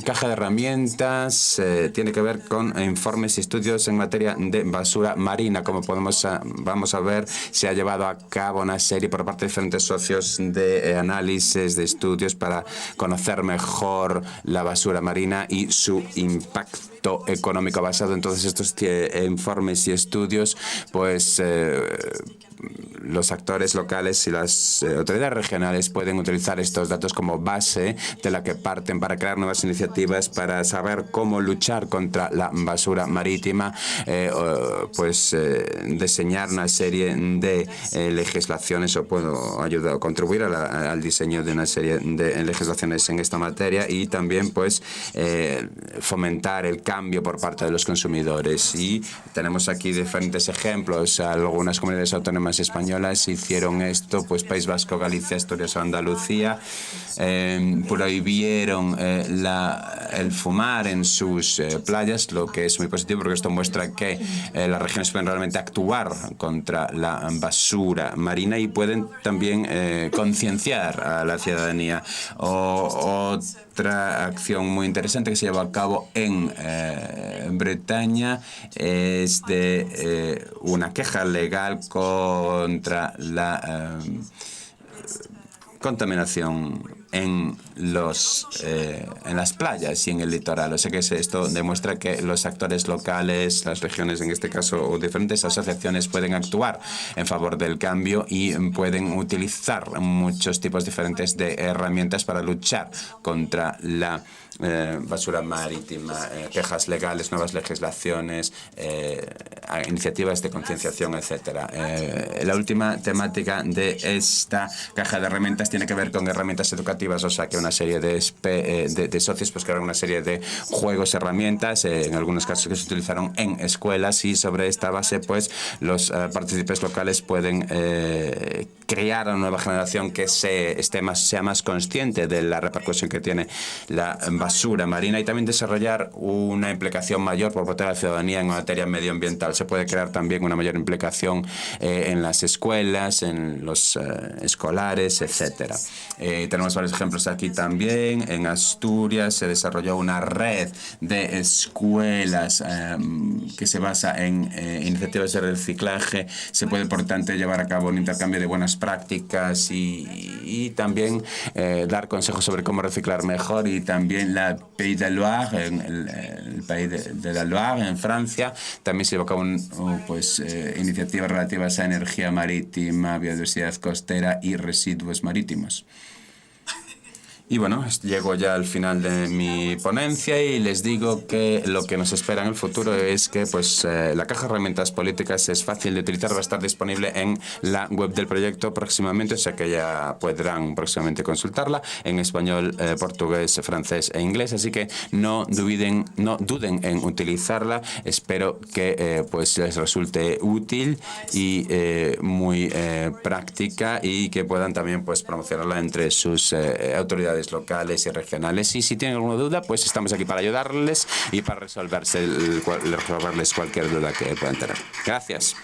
caja de herramientas tiene que ver con informes y estudios en materia de basura marina. Como vamos a ver, se ha llevado a cabo una serie por parte de diferentes socios de análisis, de estudios para conocer mejor la basura marina y su impacto económico. Basado en todos estos informes y estudios, pues los actores locales y las autoridades regionales pueden utilizar estos datos como base de la que parten para crear nuevas iniciativas, para saber cómo luchar contra la basura marítima, diseñar una serie de legislaciones o puedo contribuir al diseño de una serie de legislaciones en esta materia, y también pues fomentar el cambio por parte de los consumidores. Y tenemos aquí diferentes ejemplos. Algunas comunidades autónomas españolas hicieron esto, pues País Vasco, Galicia, Asturias o Andalucía prohibieron el fumar en sus playas, lo que es muy positivo porque esto muestra que las regiones pueden realmente actuar contra la basura marina y pueden también concienciar a la ciudadanía. Otra acción muy interesante que se lleva a cabo en Bretaña es de una queja legal contra la contaminación en las playas y en el litoral. O sea que esto demuestra que los actores locales, las regiones en este caso, o diferentes asociaciones pueden actuar en favor del cambio y pueden utilizar muchos tipos diferentes de herramientas para luchar contra la basura marítima, quejas legales, nuevas legislaciones, iniciativas de concienciación, etcétera. La última temática de esta caja de herramientas tiene que ver con herramientas educativas, o sea que una serie de socios pues crearon una serie de juegos, herramientas, en algunos casos que se utilizaron en escuelas, y sobre esta base pues los partícipes locales pueden crear una nueva generación que sea más consciente de la repercusión que tiene la basura marina, y también desarrollar una implicación mayor por parte de la ciudadanía en materia medioambiental. Se puede crear también una mayor implicación en las escuelas, en los escolares, etcétera. Tenemos varios ejemplos aquí también. En Asturias se desarrolló una red de escuelas que se basa en iniciativas de reciclaje. Se puede, por tanto, llevar a cabo un intercambio de buenas prácticas y también dar consejos sobre cómo reciclar mejor. Y también la Pays de Loire, en el país de la Loire, en Francia, también se llevó a cabo iniciativas relativas a energía marítima, biodiversidad costera y residuos marítimos. Y bueno, llego ya al final de mi ponencia y les digo que lo que nos espera en el futuro es que la caja de herramientas políticas es fácil de utilizar, va a estar disponible en la web del proyecto próximamente, o sea que ya podrán próximamente consultarla en español, portugués, francés e inglés, así que no duden en utilizarla. Espero que les resulte útil y muy práctica, y que puedan también promocionarla entre sus autoridades locales y regionales. Y si tienen alguna duda, pues estamos aquí para ayudarles y para resolverles cualquier duda que puedan tener. Gracias.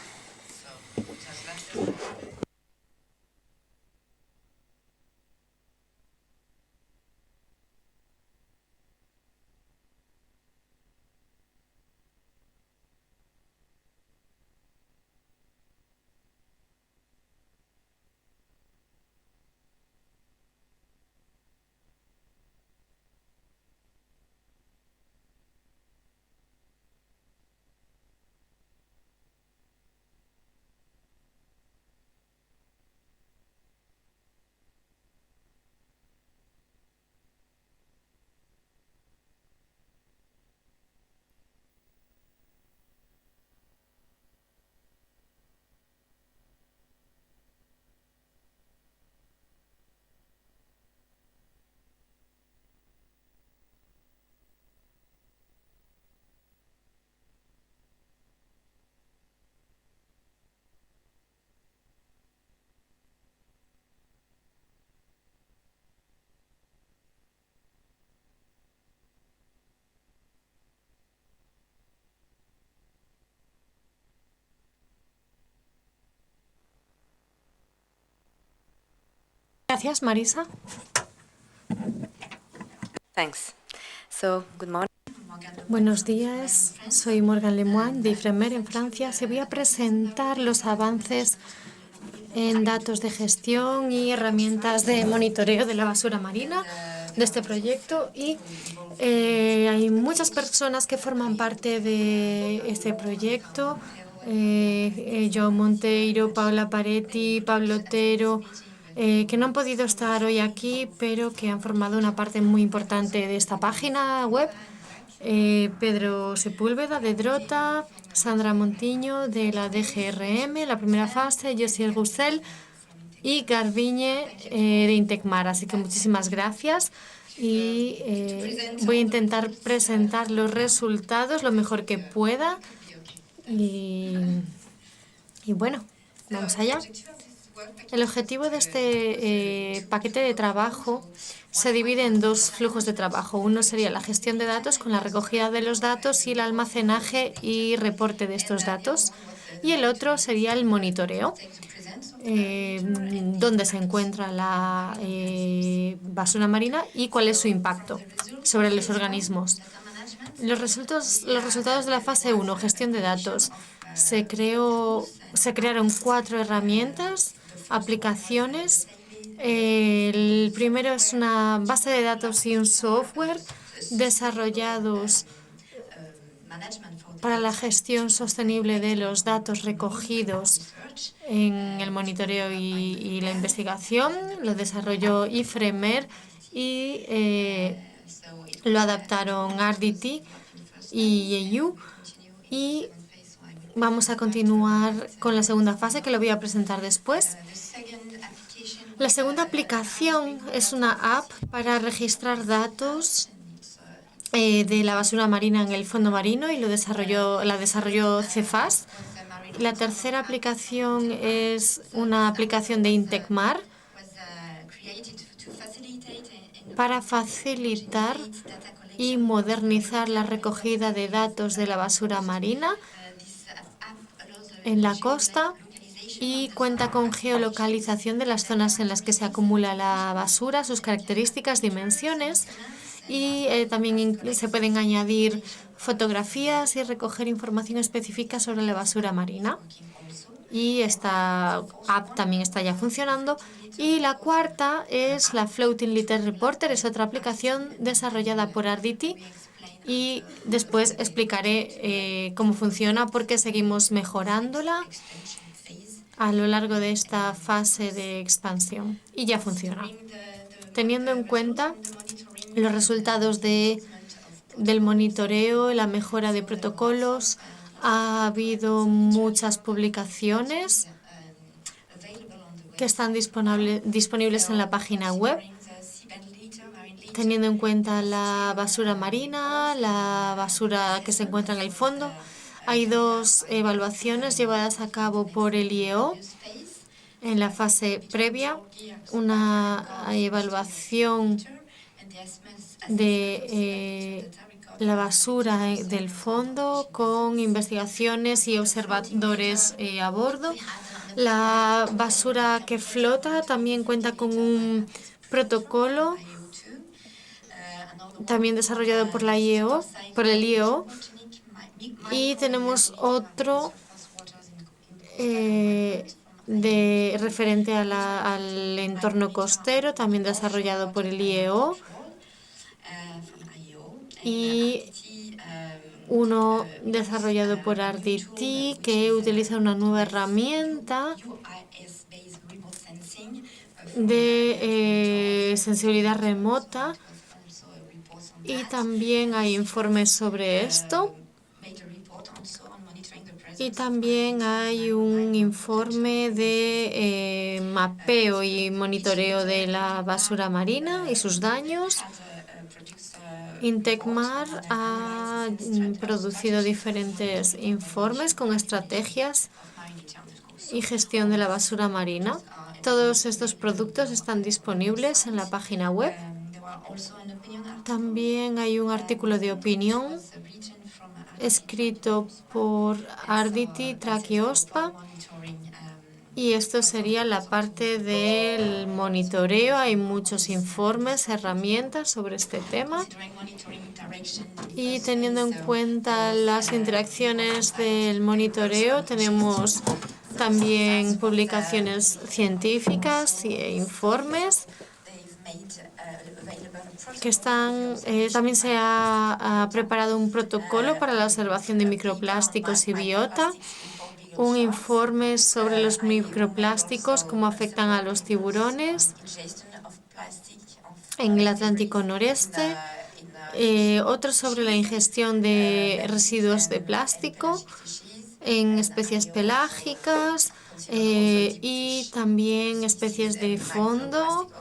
Gracias, Marisa. Thanks. So, good morning. Buenos días, soy Morgan Lemoine de Ifremer en Francia. Se voy a presentar los avances en datos de gestión y herramientas de monitoreo de la basura marina de este proyecto y hay muchas personas que forman parte de este proyecto. João Monteiro, Paula Paretti, Pablo Otero, que no han podido estar hoy aquí, pero que han formado una parte muy importante de esta página web. Pedro Sepúlveda de Drota, Sandra Montiño de la DGRM, la primera fase, Josiel Roussel y Garbiñe de Intecmar. Así que muchísimas gracias y voy a intentar presentar los resultados lo mejor que pueda y bueno, vamos allá. El objetivo de este paquete de trabajo se divide en dos flujos de trabajo. Uno sería la gestión de datos con la recogida de los datos y el almacenaje y reporte de estos datos. Y el otro sería el monitoreo, dónde se encuentra la basura marina y cuál es su impacto sobre los organismos. Los resultados de la fase 1, gestión de datos. Se crearon 4 herramientas, aplicaciones. El primero es una base de datos y un software desarrollados para la gestión sostenible de los datos recogidos en el monitoreo y la investigación. Lo desarrolló Ifremer y lo adaptaron RDT y EU. Y vamos a continuar con la segunda fase, que lo voy a presentar después. La segunda aplicación es una app para registrar datos de la basura marina en el fondo marino y la desarrolló Cefas. La tercera aplicación es una aplicación de Intecmar para facilitar y modernizar la recogida de datos de la basura marina en la costa y cuenta con geolocalización de las zonas en las que se acumula la basura, sus características, dimensiones y también se pueden añadir fotografías y recoger información específica sobre la basura marina. Y esta app también está ya funcionando. Y la cuarta es la Floating Litter Reporter, es otra aplicación desarrollada por RDT y después explicaré cómo funciona porque seguimos mejorándola a lo largo de esta fase de expansión y ya funciona. Teniendo en cuenta los resultados del monitoreo, la mejora de protocolos, ha habido muchas publicaciones que están disponibles en la página web, teniendo en cuenta la basura marina, la basura que se encuentra en el fondo. Hay 2 evaluaciones llevadas a cabo por el IEO en la fase previa, una evaluación de la basura del fondo con investigaciones y observadores a bordo. La basura que flota también cuenta con un protocolo también desarrollado por el IEO. Y tenemos otro referente al entorno costero, también desarrollado por el IEO. Y uno desarrollado por RDT, que utiliza una nueva herramienta de sensibilidad remota. Y también hay informes sobre esto. Y también hay un informe de mapeo y monitoreo de la basura marina y sus daños. Intecmar ha producido diferentes informes con estrategias y gestión de la basura marina. Todos estos productos están disponibles en la página web. También hay un artículo de opinión escrito por RDT, TRAC y OSPA Y esto sería la parte del monitoreo. Hay muchos informes, herramientas sobre este tema. Y teniendo en cuenta las interacciones del monitoreo, tenemos también publicaciones científicas e informes que están. También se ha preparado un protocolo para la observación de microplásticos y biota, un informe sobre los microplásticos, cómo afectan a los tiburones en el Atlántico Noreste, otro sobre la ingestión de residuos de plástico en especies pelágicas y también especies de fondo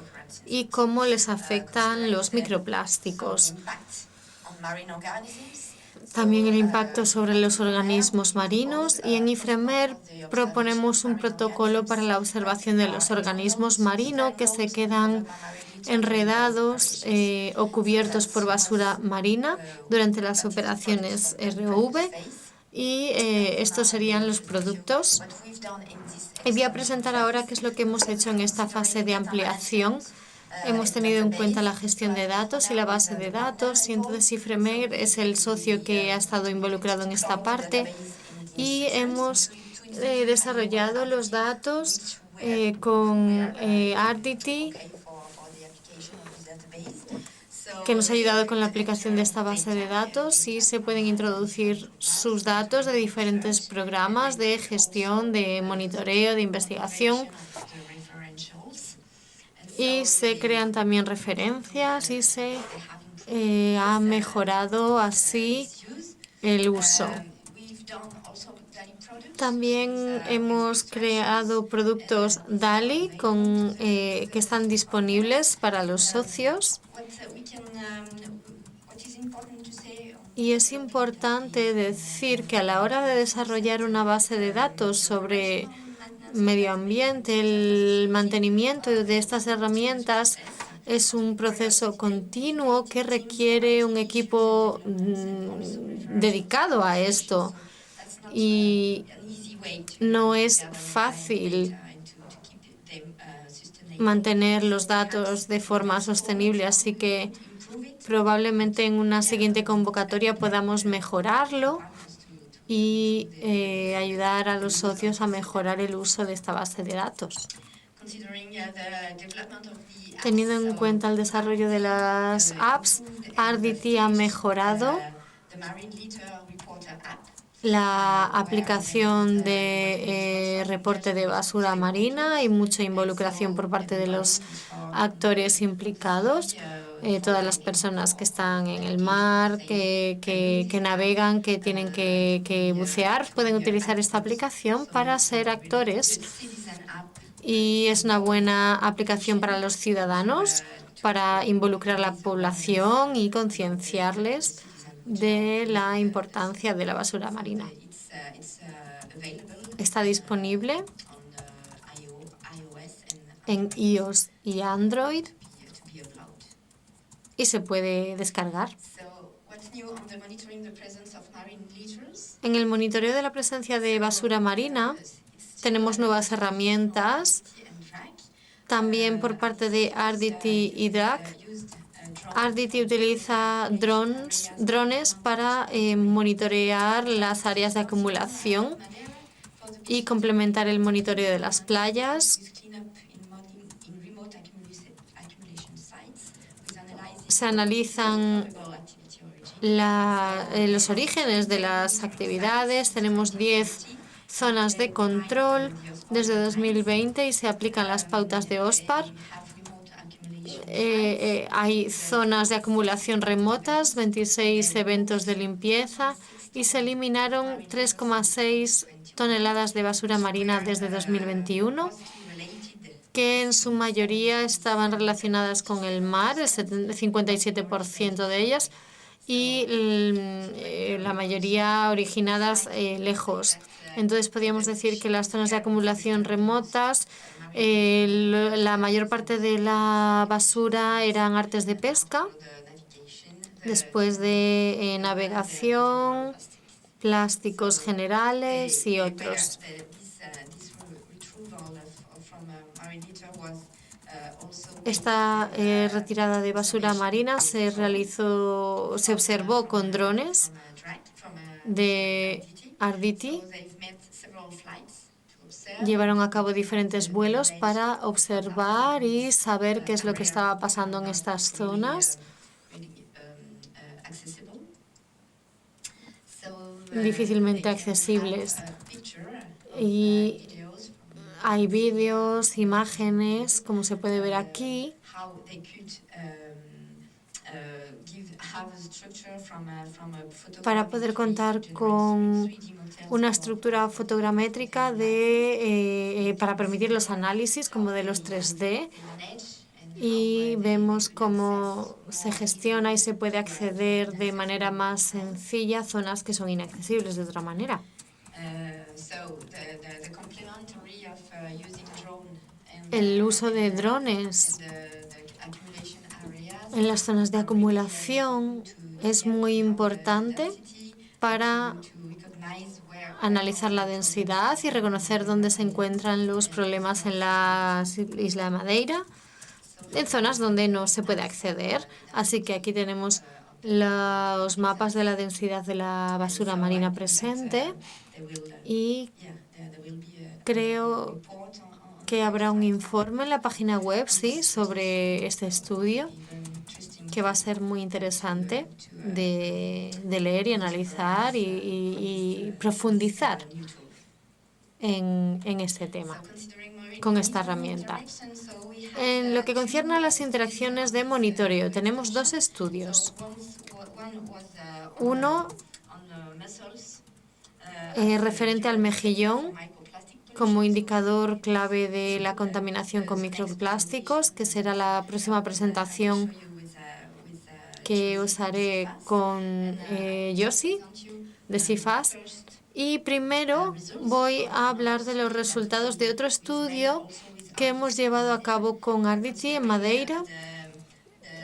y cómo les afectan los microplásticos. También el impacto sobre los organismos marinos, y en IFREMER proponemos un protocolo para la observación de los organismos marinos que se quedan enredados o cubiertos por basura marina durante las operaciones ROV. Y estos serían los productos. Y voy a presentar ahora qué es lo que hemos hecho en esta fase de ampliación. Hemos tenido en cuenta la gestión de datos y la base de datos, y entonces IFREMER es el socio que ha estado involucrado en esta parte, y hemos desarrollado los datos con RDT, que nos ha ayudado con la aplicación de esta base de datos, y se pueden introducir sus datos de diferentes programas de gestión, de monitoreo, de investigación. Y se crean también referencias y se ha mejorado así el uso. También hemos creado productos DALI que están disponibles para los socios. Y es importante decir que a la hora de desarrollar una base de datos sobre medio ambiente, el mantenimiento de estas herramientas es un proceso continuo que requiere un equipo dedicado a esto, y no es fácil mantener los datos de forma sostenible, así que probablemente en una siguiente convocatoria podamos mejorarlo y ayudar a los socios a mejorar el uso de esta base de datos. Teniendo en cuenta el desarrollo de las apps, RDT ha mejorado la aplicación de reporte de basura marina y mucha involucración por parte de los actores implicados. Todas las personas que están en el mar, que navegan, que tienen que bucear, pueden utilizar esta aplicación para ser actores. Y es una buena aplicación para los ciudadanos, para involucrar a la población y concienciarles de la importancia de la basura marina. Está disponible en iOS y Android y se puede descargar. En el monitoreo de la presencia de basura marina tenemos nuevas herramientas, también por parte de RDT y DRAC. RDT utiliza drones para monitorear las áreas de acumulación y complementar el monitoreo de las playas. Se analizan los orígenes de las actividades. Tenemos 10 zonas de control desde 2020 y se aplican las pautas de OSPAR. Hay zonas de acumulación remotas, 26 eventos de limpieza, y se eliminaron 3,6 toneladas de basura marina desde 2021, que en su mayoría estaban relacionadas con el mar, el 57% de ellas, y la mayoría originadas lejos. Entonces, podríamos decir que las zonas de acumulación remotas, la mayor parte de la basura eran artes de pesca, después de navegación, plásticos generales y otros. Esta retirada de basura marina se observó con drones de Arditi. Llevaron a cabo diferentes vuelos para observar y saber qué es lo que estaba pasando en estas zonas difícilmente accesibles. Y hay vídeos, imágenes, como se puede ver aquí, para poder contar con una estructura fotogramétrica para permitir los análisis con modelos 3D. Y vemos cómo se gestiona y se puede acceder de manera más sencilla a zonas que son inaccesibles de otra manera. El uso de drones en las zonas de acumulación es muy importante para analizar la densidad y reconocer dónde se encuentran los problemas en la isla de Madeira, en zonas donde no se puede acceder. Así que aquí tenemos los mapas de la densidad de la basura marina presente y creo que habrá un informe en la página web, sí, sobre este estudio, que va a ser muy interesante de leer y analizar y profundizar en este tema con esta herramienta. En lo que concierne a las interacciones de monitoreo, tenemos dos estudios. Uno referente al mejillón como indicador clave de la contaminación con microplásticos, que será la próxima presentación que os haré con Yossi de CIFAS. Y primero voy a hablar de los resultados de otro estudio que hemos llevado a cabo con Arditi en Madeira,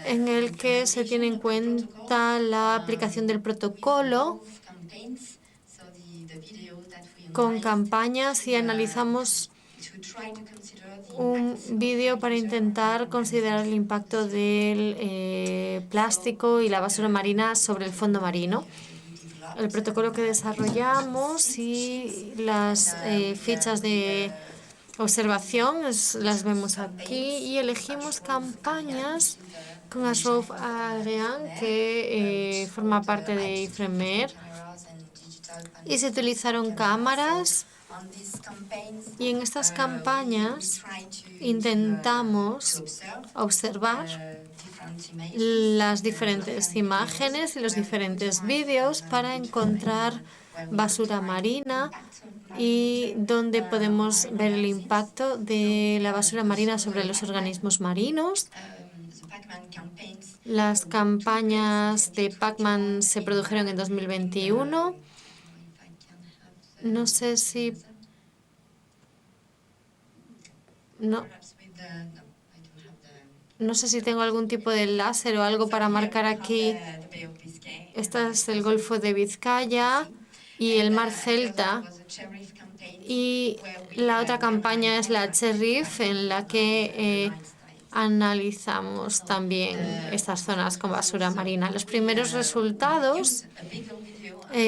en el que se tiene en cuenta la aplicación del protocolo con campañas y analizamos un vídeo para intentar considerar el impacto del plástico y la basura marina sobre el fondo marino. El protocolo que desarrollamos y las fichas de observación las vemos aquí, y elegimos campañas con Ashraf Agrean, que forma parte de IFREMER, y se utilizaron cámaras, y en estas campañas intentamos observar las diferentes imágenes y los diferentes vídeos para encontrar basura marina y donde podemos ver el impacto de la basura marina sobre los organismos marinos. Las campañas de Pacman se produjeron en 2021. No sé si... No sé si tengo algún tipo de láser o algo para marcar aquí. Este es el Golfo de Vizcaya y el Mar Celta. Y la otra campaña es la Cherif, en la que analizamos también estas zonas con basura marina. Los primeros resultados,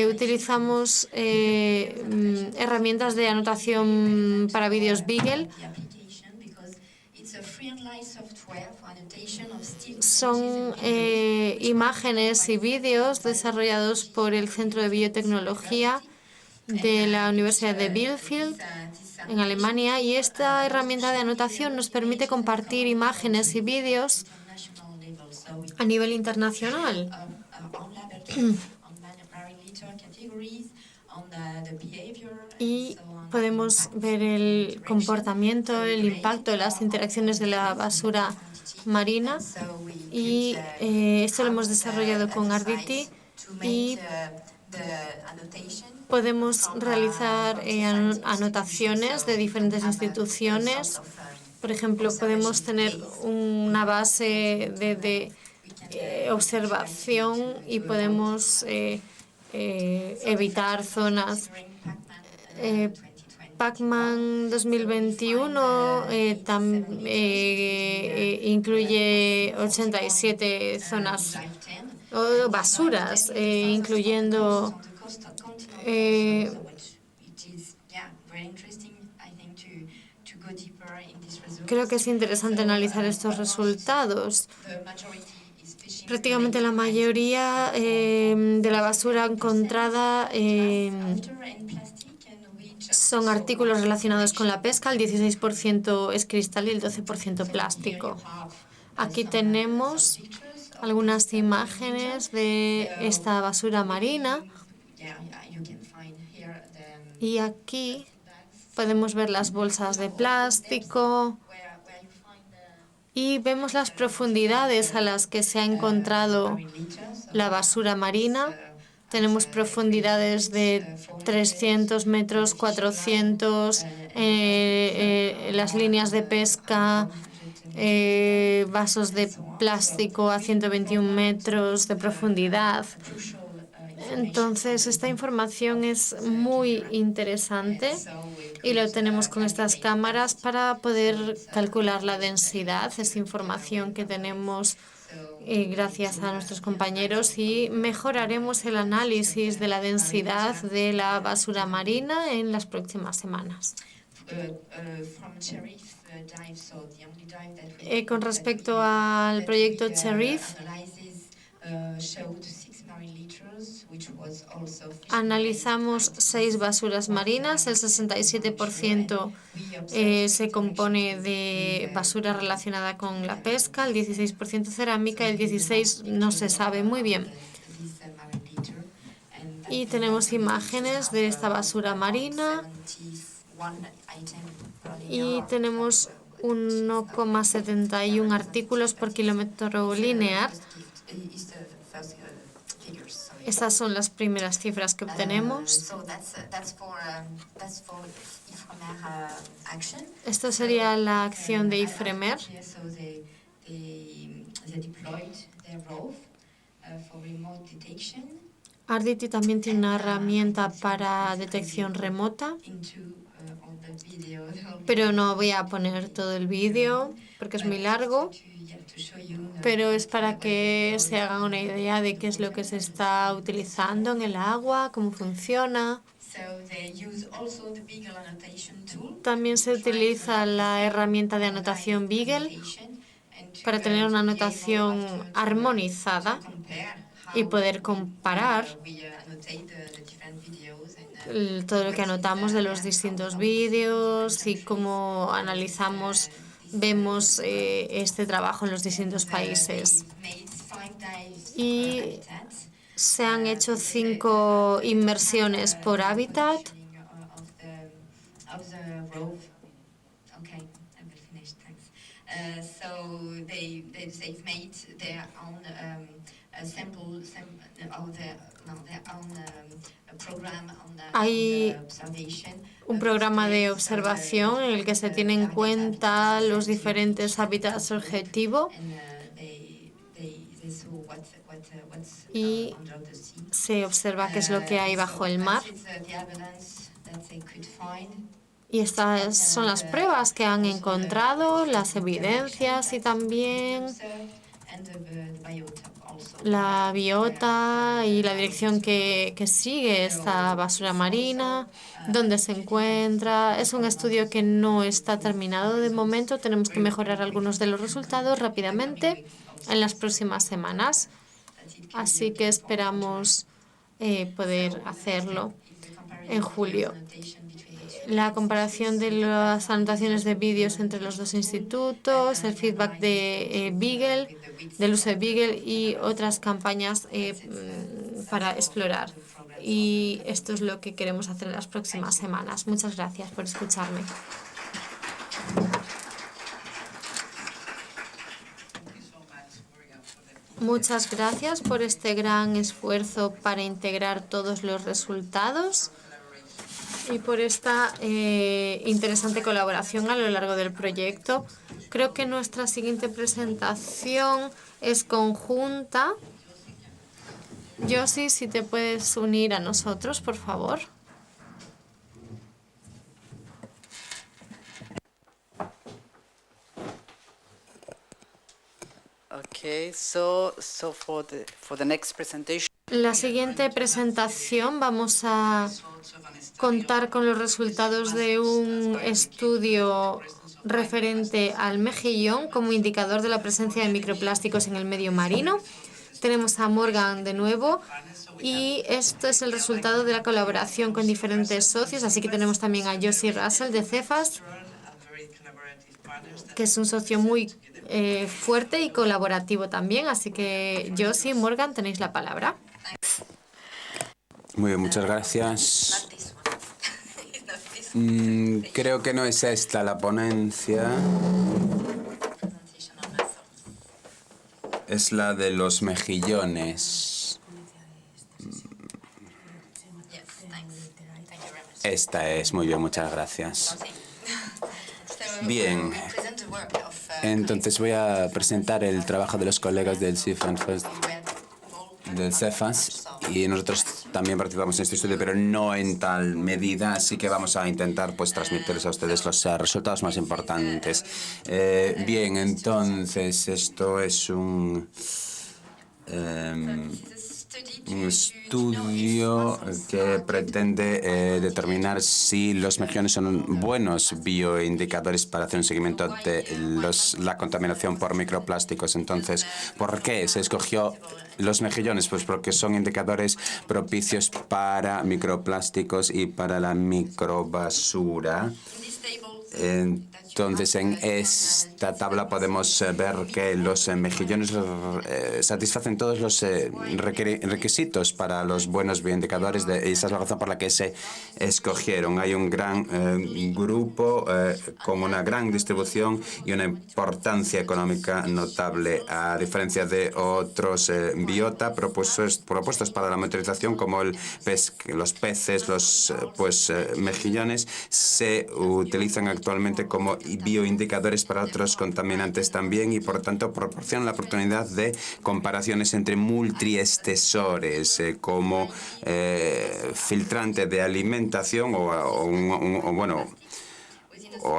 utilizamos herramientas de anotación para vídeos Beagle. Son imágenes y vídeos desarrollados por el Centro de Biotecnología de la Universidad de Bielefeld en Alemania, y esta herramienta de anotación nos permite compartir imágenes y vídeos a nivel internacional. Y podemos ver el comportamiento, el impacto, las interacciones de la basura marina, y esto lo hemos desarrollado con Arditi, y podemos realizar anotaciones de diferentes instituciones. Por ejemplo, podemos tener una base de observación y podemos evitar zonas Pacman 2021 incluye 87 zonas o basuras, incluyendo creo que es interesante analizar estos resultados. Prácticamente la mayoría de la basura encontrada son artículos relacionados con la pesca, el 16% es cristal y el 12% plástico. Aquí tenemos algunas imágenes de esta basura marina y aquí podemos ver las bolsas de plástico y vemos las profundidades a las que se ha encontrado la basura marina. Tenemos profundidades de 300 metros, 400, las líneas de pesca, vasos de plástico a 121 metros de profundidad. Entonces, esta información es muy interesante y lo tenemos con estas cámaras para poder calcular la densidad. Es información que tenemos gracias a nuestros compañeros y mejoraremos el análisis de la densidad de la basura marina en las próximas semanas. Con respecto al proyecto Cherif, analizamos 6 basuras marinas, el 67% se compone de basura relacionada con la pesca, el 16% cerámica, el 16% no se sabe muy bien. Y tenemos imágenes de esta basura marina y tenemos 1,71 artículos por kilómetro lineal. Estas son las primeras cifras que obtenemos. Esto sería la acción de IFREMER. RDT también tiene una herramienta para detección remota, pero no voy a poner todo el vídeo porque es muy largo, pero es para que se hagan una idea de qué es lo que se está utilizando en el agua, cómo funciona. También se utiliza la herramienta de anotación Beagle para tener una anotación armonizada y poder comparar todo lo que anotamos de los distintos vídeos y cómo analizamos, vemos este trabajo en los distintos países. Y se han hecho 5 inmersiones por hábitat. Hay un programa de observación en el que se tienen en cuenta los diferentes hábitats objetivo y se observa qué es lo que hay bajo el mar. Y estas son las pruebas que han encontrado, las evidencias y también la biota y la dirección que sigue esta basura marina, dónde se encuentra. Es un estudio que no está terminado de momento. Tenemos que mejorar algunos de los resultados rápidamente en las próximas semanas. Así que esperamos poder hacerlo en julio. La comparación de las anotaciones de vídeos entre los dos institutos, el feedback de Beagle, del uso de Beagle y otras campañas para explorar. Y esto es lo que queremos hacer en las próximas semanas. Muchas gracias por escucharme. Muchas gracias por este gran esfuerzo para integrar todos los resultados y por esta interesante colaboración a lo largo del proyecto. Creo que nuestra siguiente presentación es conjunta. Josie, si te puedes unir a nosotros, por favor. La siguiente presentación vamos a contar con los resultados de un estudio referente al mejillón como indicador de la presencia de microplásticos en el medio marino. Tenemos a Morgan de nuevo y esto es el resultado de la colaboración con diferentes socios. Así que tenemos también a Josie Russell de Cefas, que es un socio muy fuerte y colaborativo también. Así que Josie, Morgan, tenéis la palabra. Muy bien, muchas gracias. Creo que no es esta la ponencia. Es la de los mejillones. Esta es, muy bien, muchas gracias. Bien, entonces voy a presentar el trabajo de los colegas del Cefas, y nosotros también participamos en este estudio, pero no en tal medida, así que vamos a intentar pues transmitirles a ustedes los resultados más importantes. Bien, entonces esto es un estudio que pretende determinar si los mejillones son buenos bioindicadores para hacer un seguimiento de la contaminación por microplásticos. Entonces, ¿por qué se escogió los mejillones? Pues porque son indicadores propicios para microplásticos y para la microbasura. Entonces, en esta tabla podemos ver que los mejillones satisfacen todos los requisitos para los buenos bioindicadores, y esa es la razón por la que se escogieron. Hay un gran grupo con una gran distribución y una importancia económica notable, a diferencia de otros biota propuestos para la monitorización, como los peces, los mejillones, se utilizan actualmente como bioindicadores para otros contaminantes también, y por tanto proporcionan la oportunidad de comparaciones entre multiestesores como filtrante de alimentación o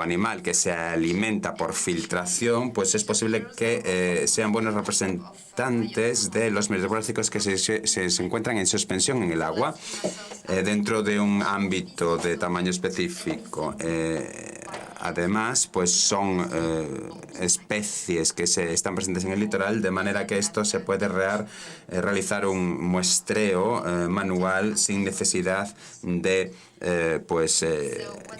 animal que se alimenta por filtración. Pues es posible que sean buenos representantes de los microplásticos que se encuentran en suspensión en el agua dentro de un ámbito de tamaño específico. Además, pues son especies que están presentes en el litoral, de manera que esto se puede realizar un muestreo manual sin necesidad de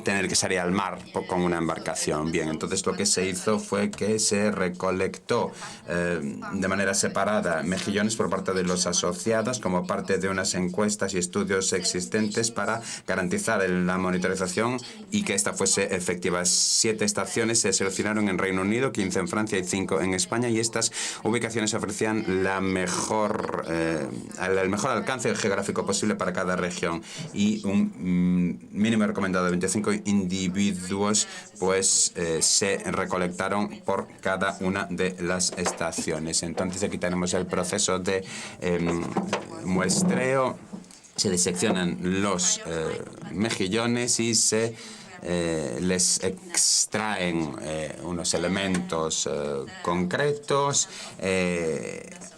tener que salir al mar con una embarcación. Bien, entonces lo que se hizo fue que se recolectó de manera separada mejillones por parte de los asociados como parte de unas encuestas y estudios existentes para garantizar la monitorización y que esta fuese efectiva. 7 estaciones se seleccionaron en Reino Unido, 15 en Francia y 5 en España, y estas ubicaciones ofrecían el mejor alcance geográfico posible para cada región, y un mínimo recomendado de 25 individuos se recolectaron por cada una de las estaciones. Entonces aquí tenemos el proceso de muestreo. Se diseccionan los mejillones y se les extraen unos elementos concretos.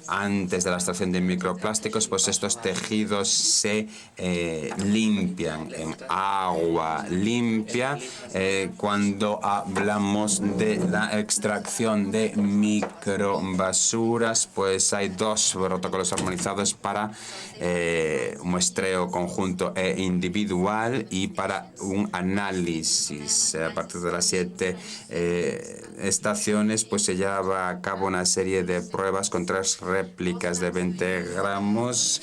Antes de la extracción de microplásticos, pues estos tejidos se limpian en agua limpia. Cuando hablamos de la extracción de microbasuras, pues hay 2 protocolos armonizados para muestreo conjunto e individual y para un análisis. A partir de las 7 estaciones, pues se lleva a cabo una serie de pruebas con 3 réplicas de 20 gramos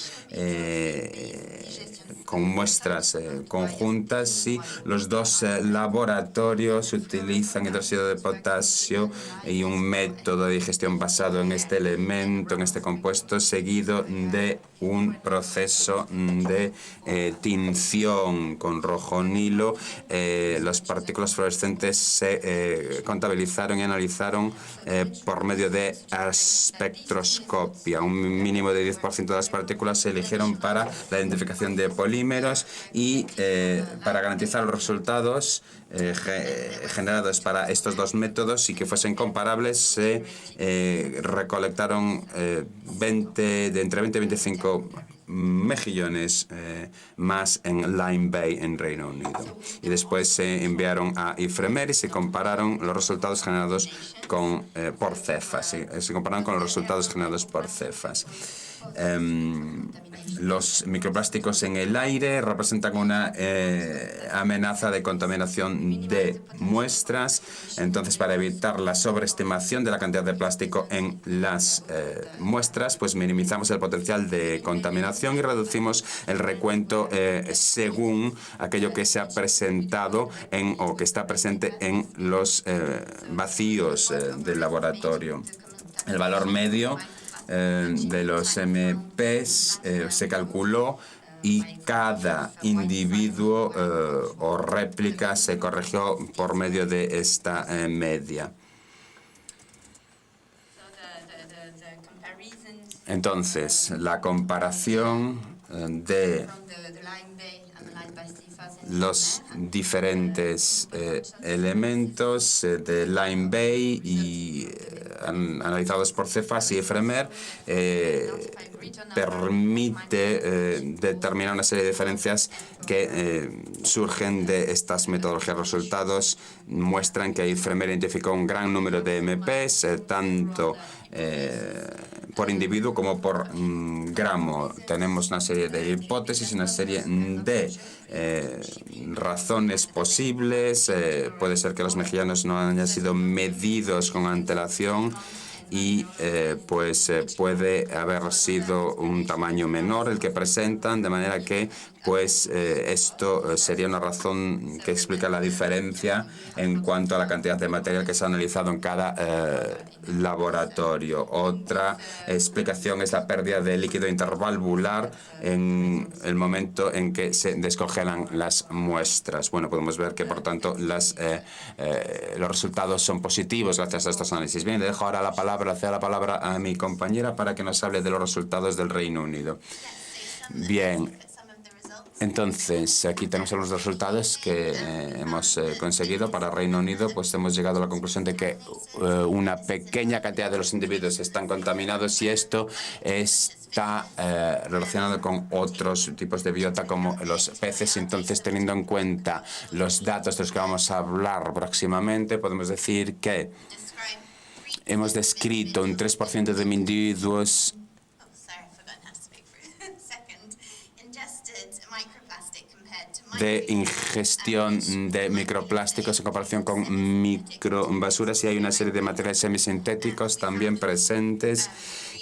con muestras conjuntas, y los 2 laboratorios utilizan hidróxido de potasio y un método de digestión basado en este elemento, en este compuesto, seguido de un proceso de tinción con rojo nilo. Las partículas fluorescentes se contabilizaron y analizaron por medio de espectroscopia. Un mínimo de 10% de las partículas se eligieron para la identificación de polímeros polímeros y para garantizar los resultados generados para estos dos métodos y que fuesen comparables, se recolectaron entre 20 y 25 mejillones más en Lime Bay, en Reino Unido. Y después se enviaron a IFREMER y se compararon los resultados generados por cefas. Se compararon con los resultados generados por cefas. Los microplásticos en el aire representan una amenaza de contaminación de muestras. Entonces, para evitar la sobreestimación de la cantidad de plástico en las muestras, pues minimizamos el potencial de contaminación y reducimos el recuento según aquello que se ha presentado o que está presente en los vacíos del laboratorio. El valor medio de los MPs se calculó y cada individuo o réplica se corrigió por medio de esta media. Entonces, la comparación de los diferentes elementos de Lime Bay y analizados por Cefas y IFREMER permite determinar una serie de diferencias que surgen de estas metodologías. Los resultados muestran que IFREMER identificó un gran número de MPs, tanto por individuo como por gramo. Tenemos una serie de hipótesis, una serie de razones posibles. Puede ser que los mejillanos no hayan sido medidos con antelación y puede haber sido un tamaño menor el que presentan, de manera que esto sería una razón que explica la diferencia en cuanto a la cantidad de material que se ha analizado en cada laboratorio. Otra explicación es la pérdida de líquido intervalvular en el momento en que se descongelan las muestras. Bueno, podemos ver que, por tanto, los resultados son positivos gracias a estos análisis. Bien, le dejo ahora la palabra a mi compañera para que nos hable de los resultados del Reino Unido. Bien. Entonces, aquí tenemos los resultados que hemos conseguido para Reino Unido. Pues hemos llegado a la conclusión de que una pequeña cantidad de los individuos están contaminados y esto está relacionado con otros tipos de biota como los peces. Entonces, teniendo en cuenta los datos de los que vamos a hablar próximamente, podemos decir que hemos descrito un 3% de individuos de ingestión de microplásticos en comparación con microbasuras, y hay una serie de materiales semisintéticos también presentes.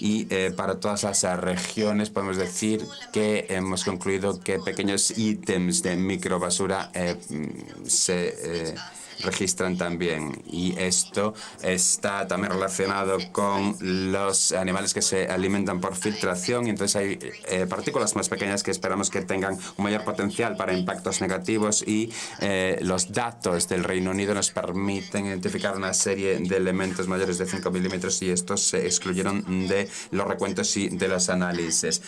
Y para todas las regiones podemos decir que hemos concluido que pequeños ítems de microbasura se registran también, y esto está también relacionado con los animales que se alimentan por filtración, y entonces hay partículas más pequeñas que esperamos que tengan un mayor potencial para impactos negativos, y los datos del Reino Unido nos permiten identificar una serie de elementos mayores de 5 milímetros, y estos se excluyeron de los recuentos y de los análisis.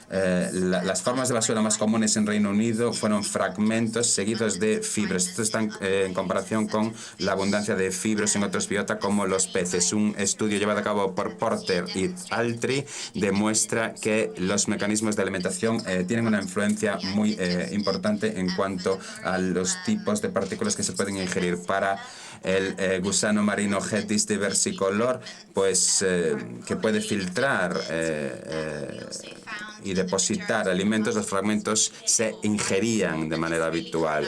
Las formas de basura más comunes en Reino Unido fueron fragmentos seguidos de fibras. Esto está en comparación con la abundancia de fibras en otros biota como los peces. Un estudio llevado a cabo por Porter y Altry demuestra que los mecanismos de alimentación tienen una influencia muy importante en cuanto a los tipos de partículas que se pueden ingerir. Para el gusano marino Hetis diversicolor, que puede filtrar y depositar alimentos, los fragmentos se ingerían de manera habitual.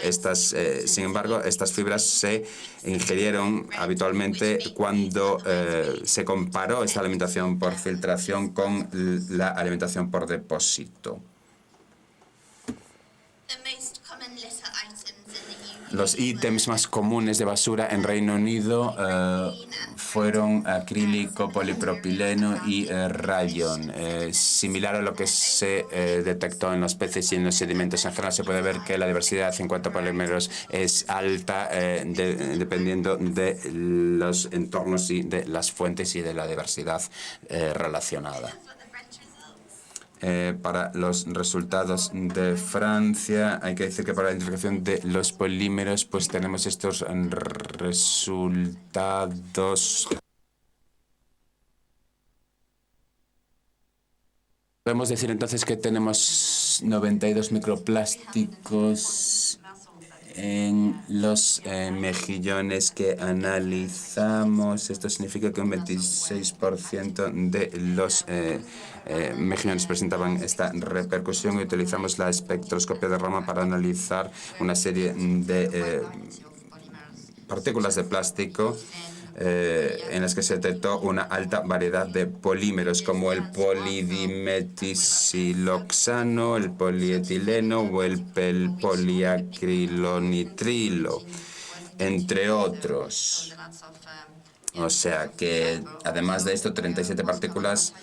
Sin embargo, estas fibras se ingirieron habitualmente cuando se comparó esta alimentación por filtración con la alimentación por depósito. Los ítems más comunes de basura en Reino Unido fueron acrílico, polipropileno y rayón. Similar a lo que se detectó en los peces y en los sedimentos en general, se puede ver que la diversidad en cuanto a polímeros es alta dependiendo de los entornos y de las fuentes y de la diversidad relacionada. Para los resultados de Francia, hay que decir que para la identificación de los polímeros, pues tenemos estos resultados. Podemos decir entonces que tenemos 92 microplásticos en los mejillones que analizamos. Esto significa que un 26% de los mejillones presentaban esta repercusión, y utilizamos la espectroscopia de Raman para analizar una serie de partículas de plástico en las que se detectó una alta variedad de polímeros, como el polidimetiloxano, el polietileno o el poliacrilonitrilo, entre otros. O sea que, además de esto, 37 partículas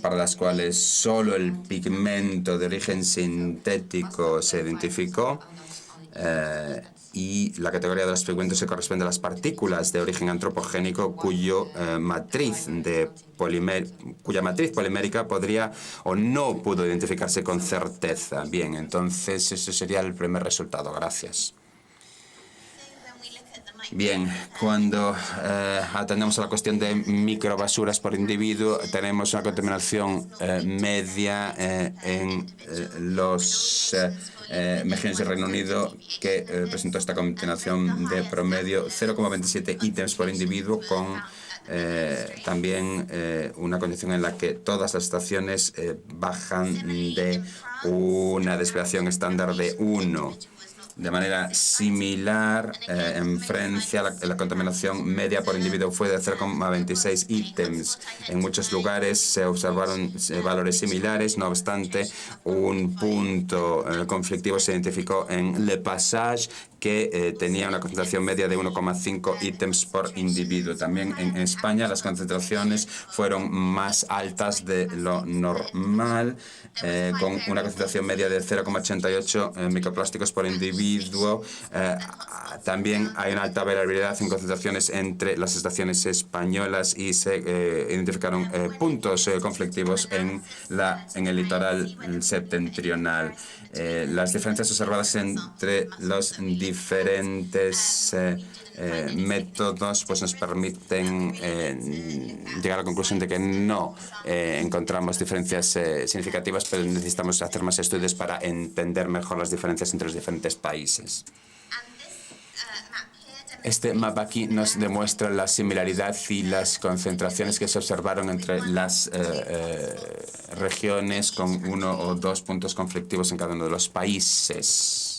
para las cuales solo el pigmento de origen sintético se identificó. Y la categoría de los pigmentos se corresponde a las partículas de origen antropogénico cuya matriz polimérica podría o no pudo identificarse con certeza. Bien, entonces ese sería el primer resultado. Gracias. Bien, cuando atendemos a la cuestión de microbasuras por individuo, tenemos una contaminación media en los mejillones del Reino Unido, que presentó esta contaminación de promedio 0,27 ítems por individuo, con también una condición en la que todas las estaciones bajan de una desviación estándar de 1. De manera similar, en Francia, la contaminación media por individuo fue de 0,26 ítems. En muchos lugares se observaron valores similares. No obstante, un punto conflictivo se identificó en Le Passage, que tenía una concentración media de 1,5 ítems por individuo. También en España las concentraciones fueron más altas de lo normal, con una concentración media de 0,88 microplásticos por individuo. También hay una alta variabilidad en concentraciones entre las estaciones españolas, y se identificaron puntos conflictivos en el litoral septentrional. Las diferencias observadas entre los diferentes métodos pues nos permiten llegar a la conclusión de que no encontramos diferencias significativas, pero necesitamos hacer más estudios para entender mejor las diferencias entre los diferentes países. Este mapa aquí nos demuestra la similaridad y las concentraciones que se observaron entre las regiones, con 1 o 2 puntos conflictivos en cada uno de los países.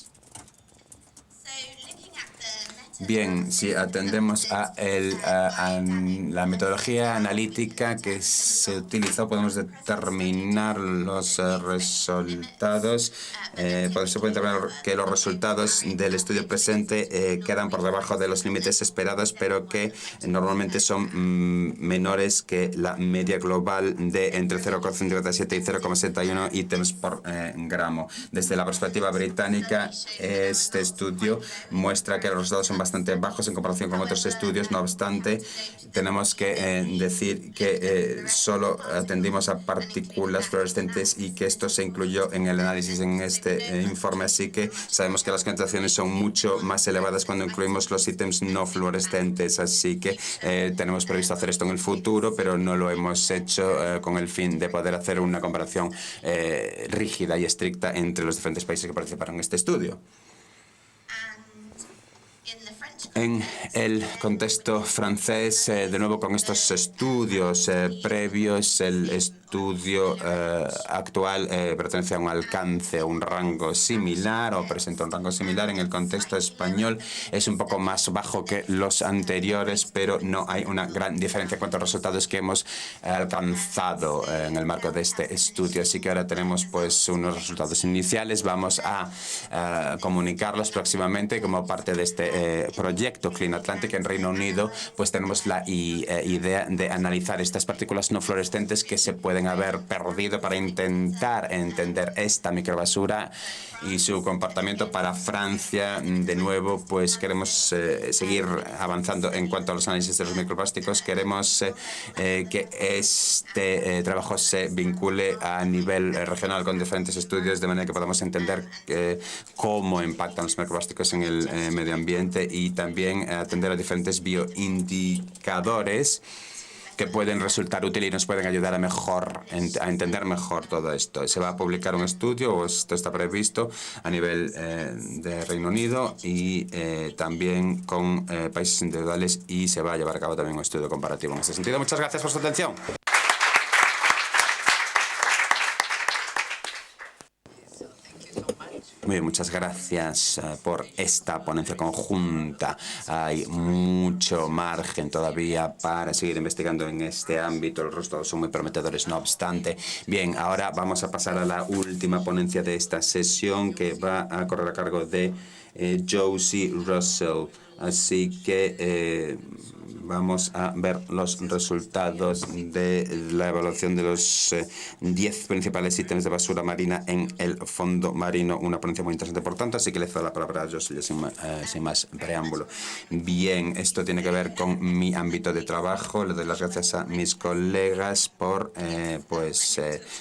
Bien, si atendemos a la metodología analítica que se utilizó, podemos determinar los resultados. Se puede determinar que los resultados del estudio presente quedan por debajo de los límites esperados, pero que normalmente son menores que la media global de entre 0,57 y 0,61 ítems por gramo. Desde la perspectiva británica, este estudio muestra que los resultados son bastante bajos en comparación con otros estudios. No obstante, tenemos que decir que solo atendimos a partículas fluorescentes y que esto se incluyó en el análisis en este informe, así que sabemos que las concentraciones son mucho más elevadas cuando incluimos los ítems no fluorescentes, así que tenemos previsto hacer esto en el futuro, pero no lo hemos hecho con el fin de poder hacer una comparación rígida y estricta entre los diferentes países que participaron en este estudio. En el contexto francés, de nuevo con estos estudios previos, el estudio actual pertenece a un alcance, un rango similar, o presenta un rango similar. En el contexto español es un poco más bajo que los anteriores, pero no hay una gran diferencia en cuanto a los resultados que hemos alcanzado en el marco de este estudio. Así que ahora tenemos pues unos resultados iniciales. Vamos a comunicarlos próximamente como parte de este proyecto Clean Atlantic. En Reino Unido pues tenemos la idea de analizar estas partículas no fluorescentes que se pueden pueden haber perdido para intentar entender esta microbasura y su comportamiento. Para Francia, de nuevo, pues queremos seguir avanzando en cuanto a los análisis de los microplásticos. Queremos que este trabajo se vincule a nivel regional con diferentes estudios, de manera que podamos entender cómo impactan los microplásticos en el medio ambiente, y también atender a diferentes bioindicadores que pueden resultar útiles y nos pueden ayudar a entender mejor todo esto. Se va a publicar un estudio, o esto está previsto, a nivel de Reino Unido y también con países individuales, y se va a llevar a cabo también un estudio comparativo en ese sentido. Muchas gracias por su atención. Muy bien, muchas gracias por esta ponencia conjunta. Hay mucho margen todavía para seguir investigando en este ámbito. Los resultados son muy prometedores, no obstante. Bien, ahora vamos a pasar a la última ponencia de esta sesión, que va a correr a cargo de Josie Russell. Así que vamos a ver los resultados de la evaluación de los 10 principales ítems de basura marina en el fondo marino. Una ponencia muy interesante, por tanto, así que le cedo la palabra a Josie sin más preámbulo. Bien, esto tiene que ver con mi ámbito de trabajo. Le doy las gracias a mis colegas por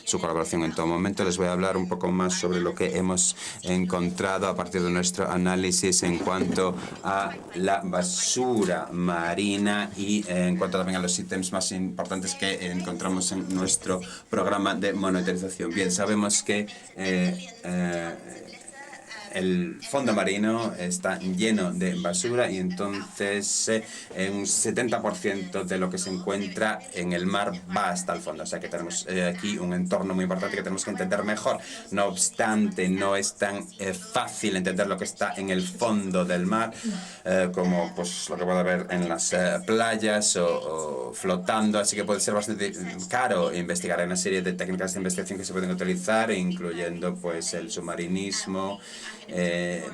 su colaboración en todo momento. Les voy a hablar un poco más sobre lo que hemos encontrado a partir de nuestro análisis en cuanto a la basura marina y en cuanto también a los ítems más importantes que encontramos en nuestro programa de monitorización. Bien, sabemos que el fondo marino está lleno de basura, y entonces un 70% de lo que se encuentra en el mar va hasta el fondo. O sea que tenemos aquí un entorno muy importante que tenemos que entender mejor. No obstante, no es tan fácil entender lo que está en el fondo del mar como pues lo que puede haber en las playas o flotando. Así que puede ser bastante caro investigar. Hay una serie de técnicas de investigación que se pueden utilizar, incluyendo pues el submarinismo.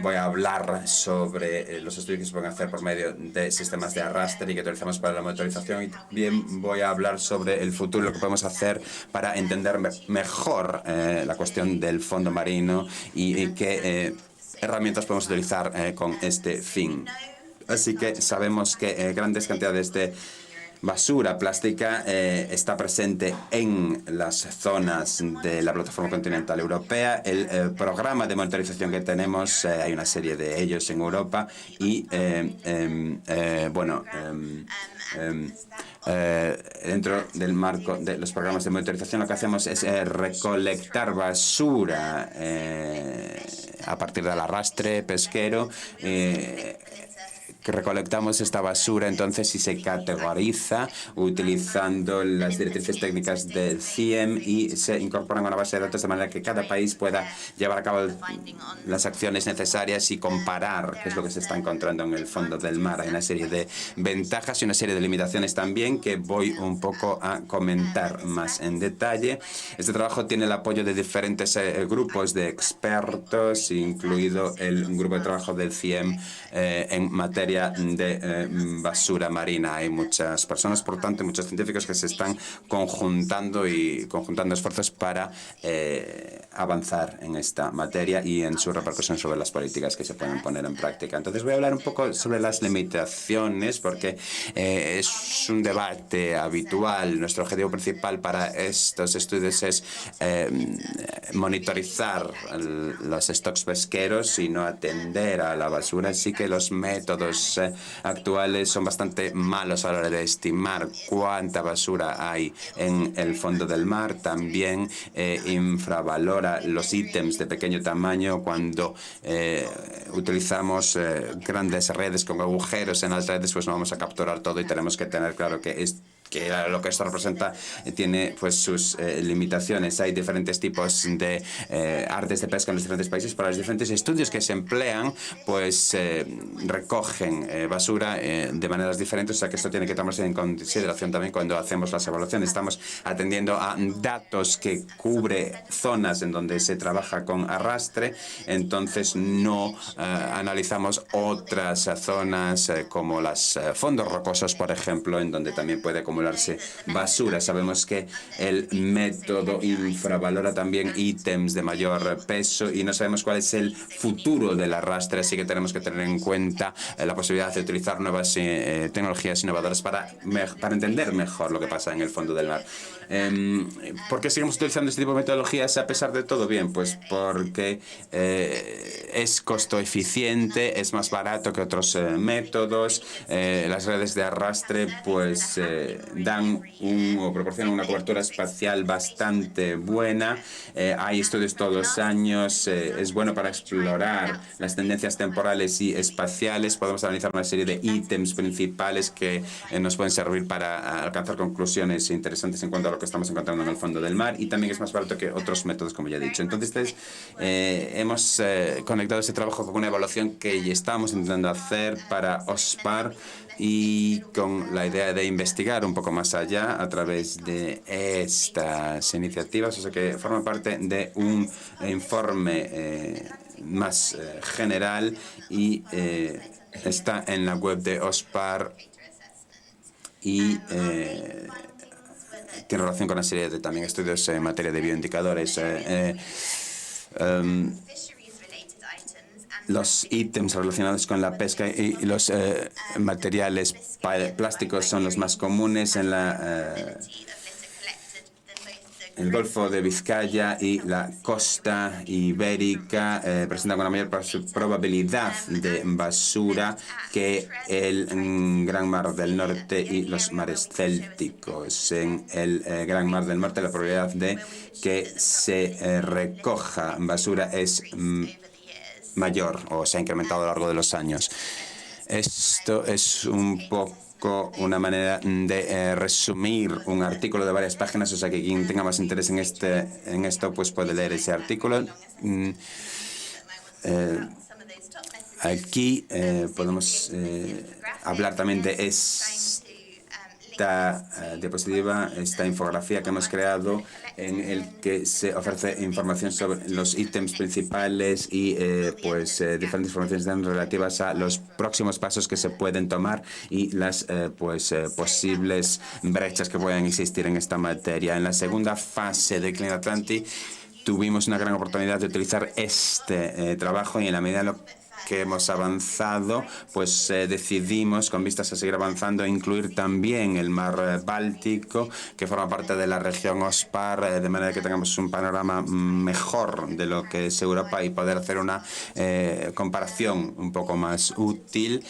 Voy a hablar sobre los estudios que se pueden hacer por medio de sistemas de arrastre y que utilizamos para la monitorización, y también voy a hablar sobre el futuro, lo que podemos hacer para entender mejor la cuestión del fondo marino y qué herramientas podemos utilizar con este fin. Así que sabemos que grandes cantidades de basura plástica está presente en las zonas de la plataforma continental europea. El programa de monitorización que tenemos, hay una serie de ellos en Europa, y dentro del marco de los programas de monitorización lo que hacemos es recolectar basura a partir del arrastre pesquero. Que recolectamos esta basura entonces y se categoriza utilizando las directrices técnicas del CIEM, y se incorporan a una base de datos de manera que cada país pueda llevar a cabo las acciones necesarias y comparar qué es lo que se está encontrando en el fondo del mar. Hay una serie de ventajas y una serie de limitaciones también que voy un poco a comentar más en detalle. Este trabajo tiene el apoyo de diferentes grupos de expertos, incluido el grupo de trabajo del CIEM en materia de basura marina. Hay muchas personas, por tanto, muchos científicos que se están conjuntando esfuerzos para avanzar en esta materia y en su repercusión sobre las políticas que se pueden poner en práctica. Entonces voy a hablar un poco sobre las limitaciones, porque es un debate habitual. Nuestro objetivo principal para estos estudios es monitorizar los stocks pesqueros y no atender a la basura. Así que los métodos actuales son bastante malos a la hora de estimar cuánta basura hay en el fondo del mar. También infravalora los ítems de pequeño tamaño. Cuando utilizamos grandes redes con agujeros en las redes, pues no vamos a capturar todo, y tenemos que tener claro que lo que esto representa tiene pues sus limitaciones. Hay diferentes tipos de artes de pesca en los diferentes países. Para los diferentes estudios que se emplean, pues recogen basura de maneras diferentes, o sea que esto tiene que tomarse en consideración también cuando hacemos las evaluaciones. Estamos atendiendo a datos que cubre zonas en donde se trabaja con arrastre, entonces no analizamos otras zonas como los fondos rocosos, por ejemplo, en donde también puede acumularse basura. Sabemos que el método infravalora también ítems de mayor peso y no sabemos cuál es el futuro del arrastre, así que tenemos que tener en cuenta la posibilidad de utilizar nuevas tecnologías innovadoras para entender mejor lo que pasa en el fondo del mar. ¿Por qué seguimos utilizando este tipo de metodologías a pesar de todo? Bien, pues porque es costo eficiente, es más barato que otros métodos. Las redes de arrastre pues dan o proporcionan una cobertura espacial bastante buena. Hay estudios todos los años. Es bueno para explorar las tendencias temporales y espaciales. Podemos analizar una serie de ítems principales que nos pueden servir para alcanzar conclusiones interesantes en cuanto a lo que estamos encontrando en el fondo del mar, y también es más barato que otros métodos, como ya he dicho. Entonces, hemos conectado este trabajo con una evaluación que estábamos intentando hacer para OSPAR y con la idea de investigar un poco más allá a través de estas iniciativas, o sea que forma parte de un informe más general y está en la web de OSPAR y tiene relación con una serie de también estudios en materia de bioindicadores. Los ítems relacionados con la pesca y los materiales plásticos son los más comunes en el Golfo de Vizcaya y la costa ibérica. Presentan una mayor probabilidad de basura que el Gran Mar del Norte y los mares célticos. En el Gran Mar del Norte la probabilidad de que se recoja basura es mayor o se ha incrementado a lo largo de los años. Esto es un poco una manera de resumir un artículo de varias páginas, o sea que quien tenga más interés en esto pues puede leer ese artículo. Aquí podemos hablar también de esta diapositiva, esta infografía que hemos creado, en el que se ofrece información sobre los ítems principales y diferentes informaciones relativas a los próximos pasos que se pueden tomar y las posibles brechas que puedan existir en esta materia. En la segunda fase de Clean Atlantic tuvimos una gran oportunidad de utilizar este trabajo, y en la medida de lo que hemos avanzado, pues decidimos, con vistas a seguir avanzando, incluir también el mar Báltico, que forma parte de la región OSPAR, de manera que tengamos un panorama mejor de lo que es Europa y poder hacer una comparación un poco más útil.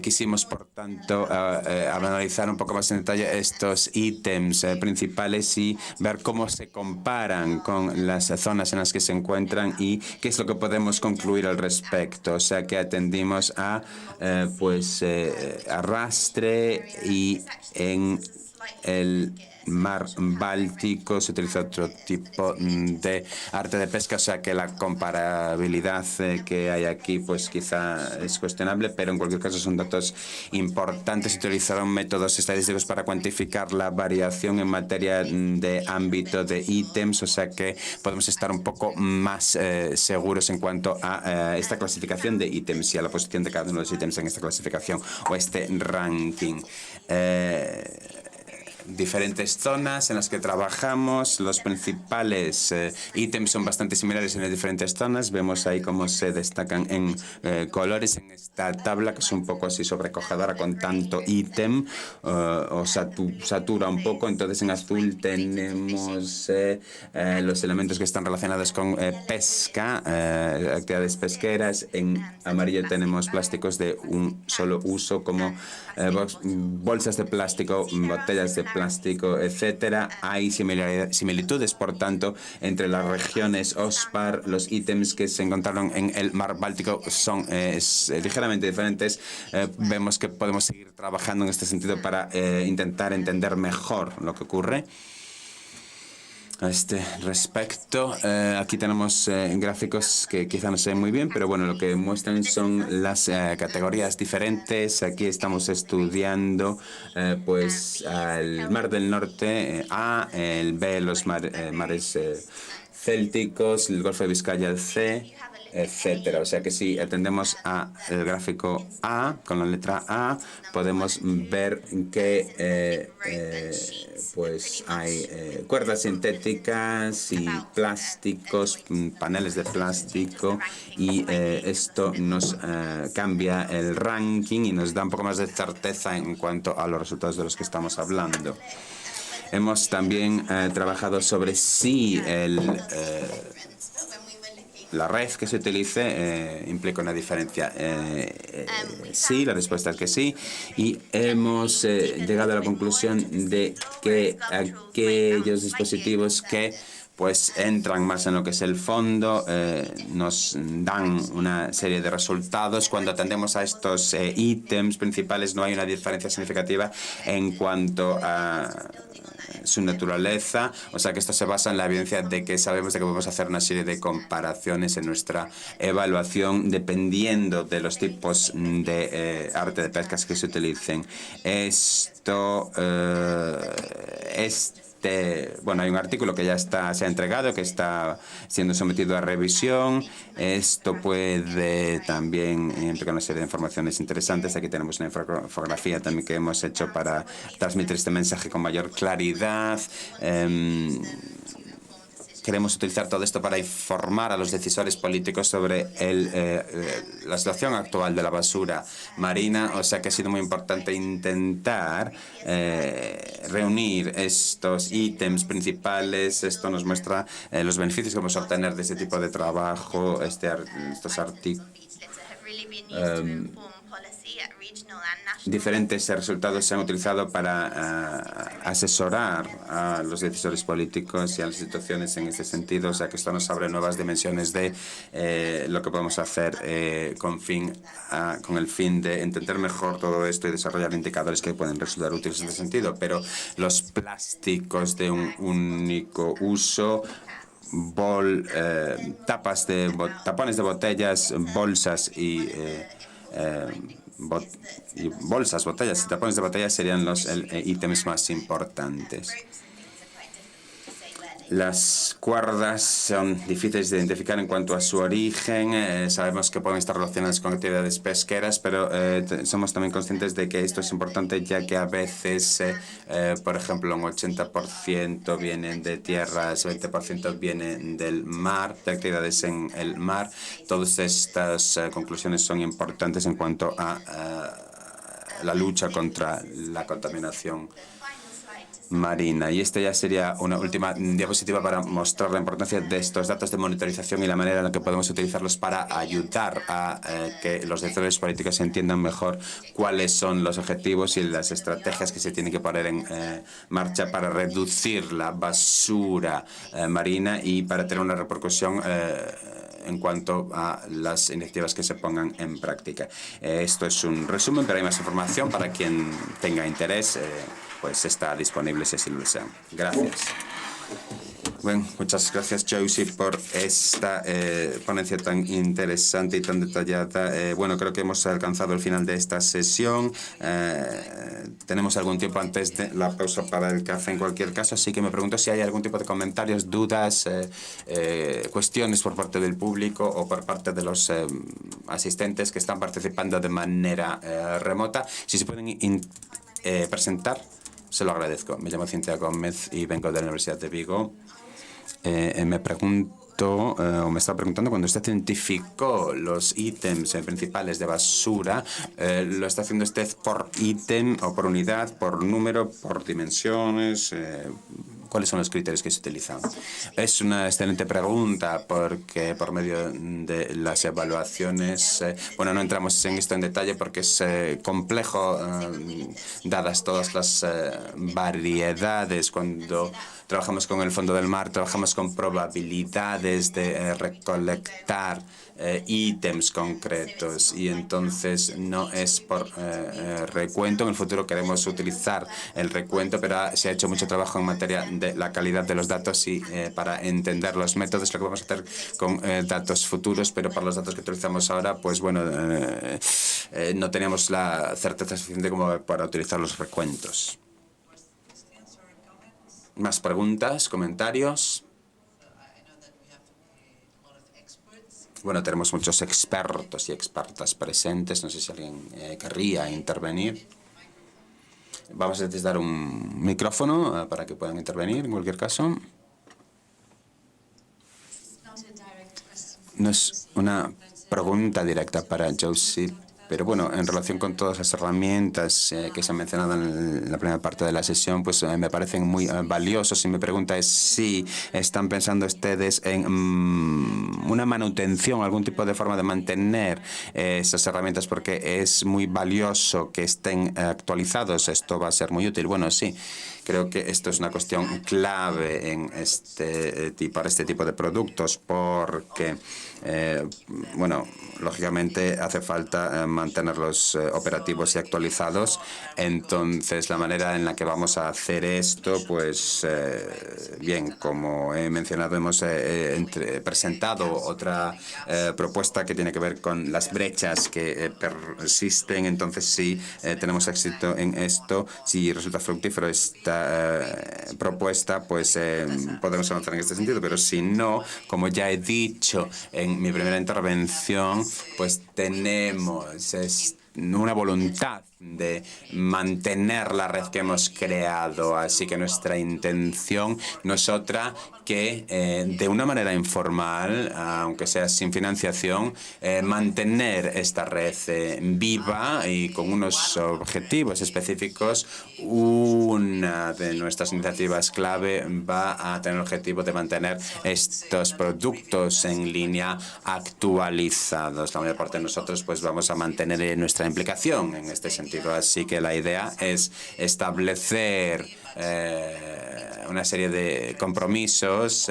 Quisimos, por tanto, analizar un poco más en detalle estos ítems principales y ver cómo se comparan con las zonas en las que se encuentran y qué es lo que podemos concluir al respecto. O sea que atendimos a arrastre, y en el mar Báltico se utiliza otro tipo de arte de pesca, o sea que la comparabilidad que hay aquí pues quizá es cuestionable, pero en cualquier caso son datos importantes. Se utilizaron métodos estadísticos para cuantificar la variación en materia de ámbito de ítems, o sea que podemos estar un poco más seguros en cuanto a esta clasificación de ítems y a la posición de cada uno de los ítems en esta clasificación o este ranking. Diferentes zonas en las que trabajamos. Los principales ítems son bastante similares en las diferentes zonas. Vemos ahí cómo se destacan en colores en esta tabla, que es un poco así sobrecogedora con tanto ítem, o satura un poco. Entonces en azul tenemos los elementos que están relacionados con pesca, actividades pesqueras. En amarillo tenemos plásticos de un solo uso como bolsas de plástico, botellas de plástico, etcétera. Hay similitudes, por tanto, entre las regiones OSPAR. Los ítems que se encontraron en el mar Báltico son ligeramente diferentes. Vemos que podemos seguir trabajando en este sentido para intentar entender mejor lo que ocurre. A este respecto, aquí tenemos gráficos que quizá no se ven muy bien, pero bueno, lo que muestran son las categorías diferentes. Aquí estamos estudiando pues al Mar del Norte A, el B, los mares célticos, el Golfo de Vizcaya el C. etcétera. O sea que si atendemos a el gráfico A, con la letra A, podemos ver que pues hay cuerdas sintéticas y plásticos, paneles de plástico, y esto nos cambia el ranking y nos da un poco más de certeza en cuanto a los resultados de los que estamos hablando. Hemos también trabajado sobre si la red que se utilice implica una diferencia. Sí, la respuesta es que sí. Y hemos llegado a la conclusión de que aquellos dispositivos que pues entran más en lo que es el fondo, nos dan una serie de resultados. Cuando atendemos a estos ítems principales no hay una diferencia significativa en cuanto a su naturaleza, o sea que esto se basa en la evidencia de que sabemos de que podemos hacer una serie de comparaciones en nuestra evaluación dependiendo de los tipos de arte de pescas que se utilicen. Esto bueno, hay un artículo que ya se ha entregado, que está siendo sometido a revisión. Esto puede también implicar una serie de informaciones interesantes. Aquí tenemos una infografía también que hemos hecho para transmitir este mensaje con mayor claridad. Queremos utilizar todo esto para informar a los decisores políticos sobre la situación actual de la basura marina. O sea que ha sido muy importante intentar reunir estos ítems principales. Esto nos muestra los beneficios que vamos a obtener de este tipo de trabajo, estos artículos. Diferentes resultados se han utilizado para asesorar a los decisores políticos y a las instituciones en este sentido, o sea que esto nos abre nuevas dimensiones de lo que podemos hacer con el fin de entender mejor todo esto y desarrollar indicadores que pueden resultar útiles en este sentido. Pero los plásticos de un único uso, tapones de botellas, bolsas y botellas y tapones de botellas serían los ítems más importantes. Las cuerdas son difíciles de identificar en cuanto a su origen. Sabemos que pueden estar relacionadas con actividades pesqueras, pero somos también conscientes de que esto es importante, ya que a veces, por ejemplo, un 80% vienen de tierras, 20% vienen del mar, de actividades en el mar. Todas estas conclusiones son importantes en cuanto a la lucha contra la contaminación marina. Y esta ya sería una última diapositiva para mostrar la importancia de estos datos de monitorización y la manera en la que podemos utilizarlos para ayudar a que los decisores políticos entiendan mejor cuáles son los objetivos y las estrategias que se tienen que poner en marcha para reducir la basura marina y para tener una repercusión en cuanto a las iniciativas que se pongan en práctica. Esto es un resumen, pero hay más información para quien tenga interés. Pues está disponible si así lo desean. Gracias. Bueno, muchas gracias, Josie, por esta ponencia tan interesante y tan detallada. Bueno, creo que hemos alcanzado el final de esta sesión. Tenemos algún tiempo antes de la pausa para el café en cualquier caso, así que me pregunto si hay algún tipo de comentarios, dudas, cuestiones por parte del público o por parte de los asistentes que están participando de manera remota. Si se pueden presentar, se lo agradezco. Me llamo Cintia Gómez y vengo de la Universidad de Vigo. Me pregunto, o me estaba preguntando, cuando usted identificó los ítems principales de basura, ¿lo está haciendo usted por ítem o por unidad, por número, por dimensiones? ¿Cuáles son los criterios que se utilizan? Es una excelente pregunta porque por medio de las evaluaciones, bueno, no entramos en esto en detalle porque es complejo, dadas todas las variedades. Cuando trabajamos con el fondo del mar, trabajamos con probabilidades de recolectar ítems concretos y entonces no es por recuento. En el futuro queremos utilizar el recuento, pero se ha hecho mucho trabajo en materia de la calidad de los datos y para entender los métodos, lo que vamos a hacer con datos futuros, pero para los datos que utilizamos ahora, pues bueno, no teníamos la certeza suficiente como para utilizar los recuentos. ¿Más preguntas, comentarios? Bueno, tenemos muchos expertos y expertas presentes. No sé si alguien querría intervenir. Vamos a necesitar un micrófono para que puedan intervenir en cualquier caso. No es una pregunta directa para Josie, pero bueno, en relación con todas las herramientas que se han mencionado en la primera parte de la sesión, pues me parecen muy valiosos. Y mi pregunta es si están pensando ustedes en una manutención, algún tipo de forma de mantener esas herramientas, porque es muy valioso que estén actualizados. Esto va a ser muy útil. Bueno, sí. Creo que esto es una cuestión clave en para este tipo de productos, porque, bueno, lógicamente hace falta mantenerlos operativos y actualizados. Entonces, la manera en la que vamos a hacer esto, pues, bien, como he mencionado, hemos presentado otra propuesta que tiene que ver con las brechas que persisten. Entonces, si tenemos éxito en esto, si resulta fructífero esta propuesta, pues podemos avanzar en este sentido. Pero si no, como ya he dicho en mi primera intervención, pues tenemos una voluntad de mantener la red que hemos creado. Así que nuestra intención no es otra que, de una manera informal, aunque sea sin financiación, mantener esta red viva y con unos objetivos específicos. Una de nuestras iniciativas clave va a tener el objetivo de mantener estos productos en línea actualizados. La mayor parte de nosotros pues vamos a mantener nuestra implicación en este sentido. Así que la idea es establecer una serie de compromisos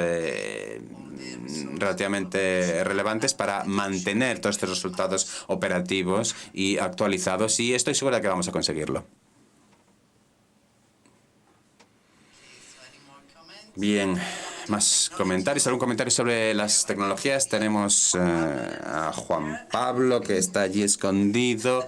relativamente relevantes para mantener todos estos resultados operativos y actualizados, y estoy segura de que vamos a conseguirlo. Bien, más comentarios. ¿Algún comentario sobre las tecnologías? Tenemos a Juan Pablo, que está allí escondido.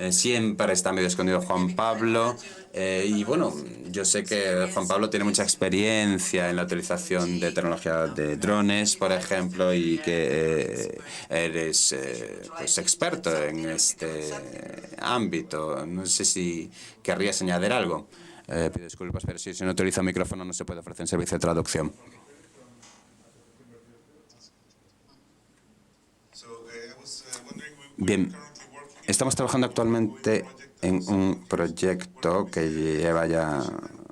Siempre está medio escondido Juan Pablo. Y bueno, yo sé que Juan Pablo tiene mucha experiencia en la utilización de tecnología de drones, por ejemplo, y que eres pues experto en este ámbito. No sé si querrías añadir algo. Pido disculpas, pero si no utiliza el micrófono no se puede ofrecer un servicio de traducción. Bien, estamos trabajando actualmente en un proyecto que lleva ya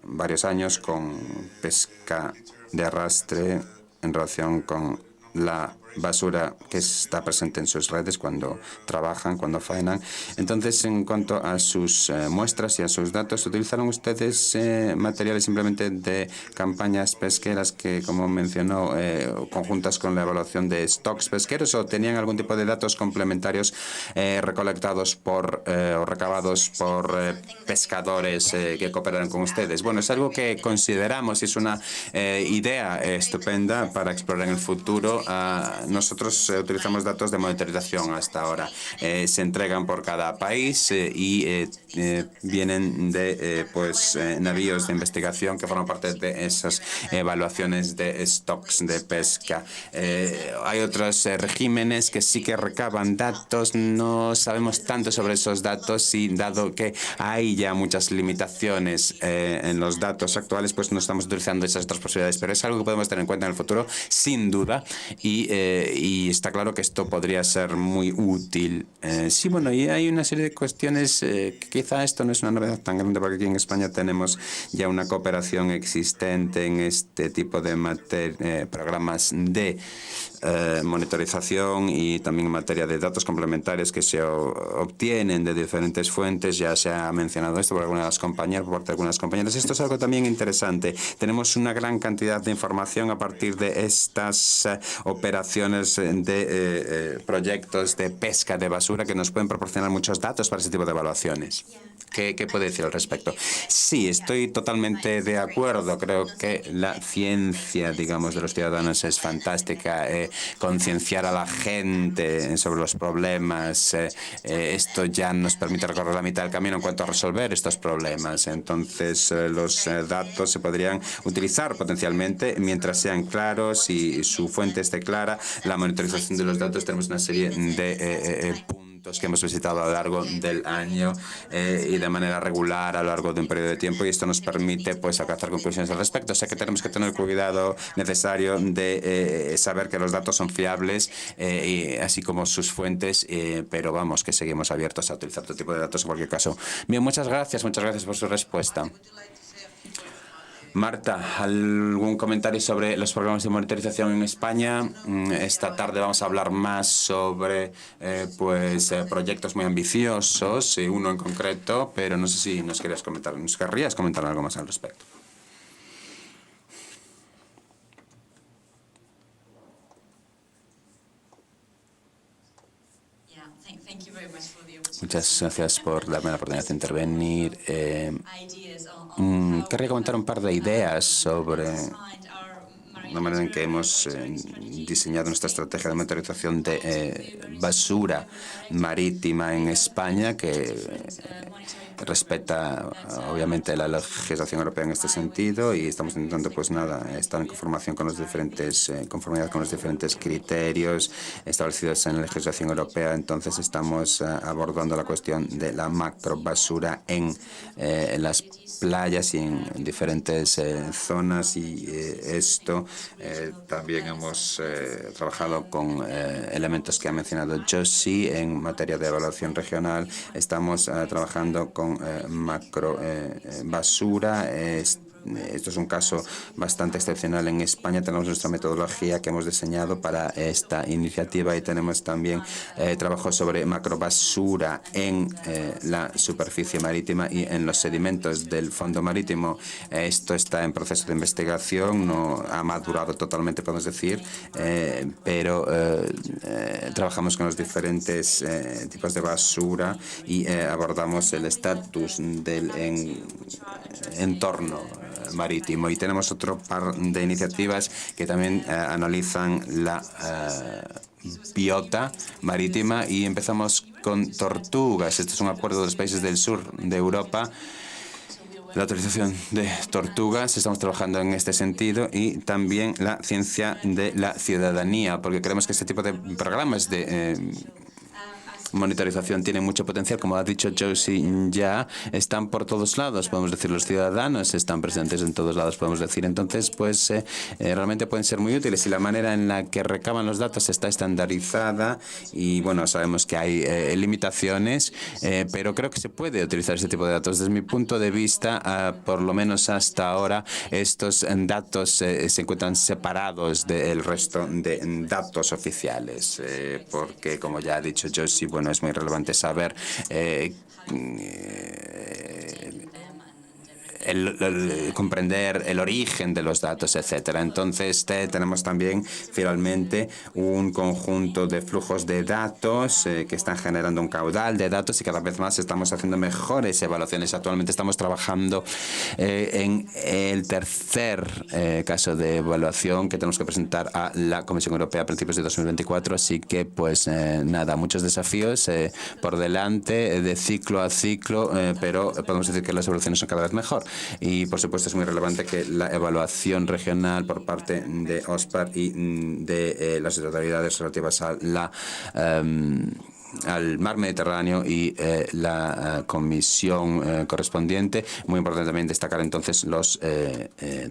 varios años con pesca de arrastre en relación con la basura que está presente en sus redes cuando trabajan, cuando faenan. Entonces, en cuanto a sus muestras y a sus datos, ¿utilizaron ustedes materiales simplemente de campañas pesqueras que, como mencionó, conjuntas con la evaluación de stocks pesqueros, o tenían algún tipo de datos complementarios recolectados por o recabados por pescadores que cooperaron con ustedes? Bueno, es algo que consideramos y es una idea estupenda para explorar en el futuro. Nosotros utilizamos datos de monitorización hasta ahora. Se entregan por cada país y vienen de navíos de investigación que forman parte de esas evaluaciones de stocks de pesca. Hay otros regímenes que sí que recaban datos. No sabemos tanto sobre esos datos, y dado que hay ya muchas limitaciones en los datos actuales, pues no estamos utilizando esas otras posibilidades. Pero es algo que podemos tener en cuenta en el futuro, sin duda, y está claro que esto podría ser muy útil. Sí, bueno, y hay una serie de cuestiones que quizá esto no es una novedad tan grande, porque aquí en España tenemos ya una cooperación existente en este tipo de programas de monitorización, y también en materia de datos complementarios que se obtienen de diferentes fuentes. Ya se ha mencionado esto por algunas de las compañeras, por parte de algunas compañeras. Esto es algo también interesante. Tenemos una gran cantidad de información a partir de estas operaciones de proyectos de pesca de basura que nos pueden proporcionar muchos datos para ese tipo de evaluaciones. ¿Qué puede decir al respecto? Sí, estoy totalmente de acuerdo. Creo que la ciencia, digamos, de los ciudadanos es fantástica. Concienciar a la gente sobre los problemas, esto ya nos permite recorrer la mitad del camino en cuanto a resolver estos problemas. Entonces, los datos se podrían utilizar potencialmente mientras sean claros y su fuente esté clara, la monitorización de los datos, tenemos una serie de puntos que hemos visitado a lo largo del año y de manera regular a lo largo de un periodo de tiempo, y esto nos permite pues alcanzar conclusiones al respecto. O sea que tenemos que tener el cuidado necesario de saber que los datos son fiables, y así como sus fuentes, pero vamos, que seguimos abiertos a utilizar todo tipo de datos en cualquier caso. Bien, muchas gracias por su respuesta. Marta, ¿algún comentario sobre los programas de monitorización en España? Esta tarde vamos a hablar más sobre proyectos muy ambiciosos, uno en concreto, pero no sé si nos querrías comentar algo más al respecto. Muchas gracias por darme la oportunidad de intervenir. Querría comentar un par de ideas sobre la manera en que hemos diseñado nuestra estrategia de monitorización de basura marítima en España, que respeta obviamente la legislación europea en este sentido, y estamos intentando estar en conformidad con los diferentes criterios establecidos en la legislación europea. Entonces estamos abordando la cuestión de la macrobasura en las playas y en diferentes zonas, y esto también hemos trabajado con elementos que ha mencionado Josie en materia de evaluación regional. Estamos trabajando con macrobasura. Esto es un caso bastante excepcional en España. Tenemos nuestra metodología que hemos diseñado para esta iniciativa, y tenemos también trabajo sobre macrobasura en la superficie marítima y en los sedimentos del fondo marítimo. Esto está en proceso de investigación, no ha madurado totalmente, podemos decir, pero trabajamos con los diferentes tipos de basura y abordamos el estatus del entorno marítimo. Y tenemos otro par de iniciativas que también analizan la biota marítima, y empezamos con tortugas. Este es un acuerdo de los países del sur de Europa, la autorización de tortugas. Estamos trabajando en este sentido, y también la ciencia de la ciudadanía, porque creemos que este tipo de programas de monitorización tiene mucho potencial. Como ha dicho Josie, ya están por todos lados, podemos decir, los ciudadanos están presentes en todos lados, podemos decir. Entonces, pues realmente pueden ser muy útiles, y la manera en la que recaban los datos está estandarizada, y bueno, sabemos que hay limitaciones, pero creo que se puede utilizar este tipo de datos. Desde mi punto de vista, por lo menos hasta ahora, estos datos se encuentran separados del resto de datos oficiales, porque, como ya ha dicho Josie, bueno, es muy relevante saber comprender el origen de los datos, etcétera. Entonces tenemos también finalmente un conjunto de flujos de datos que están generando un caudal de datos, y cada vez más estamos haciendo mejores evaluaciones. Actualmente estamos trabajando en el tercer caso de evaluación que tenemos que presentar a la Comisión Europea a principios de 2024, así que pues nada, muchos desafíos por delante de ciclo a ciclo, pero podemos decir que las evaluaciones son cada vez mejor. Y, por supuesto, es muy relevante que la evaluación regional por parte de OSPAR y de las autoridades relativas a al mar Mediterráneo y la comisión correspondiente. Muy importante también destacar entonces los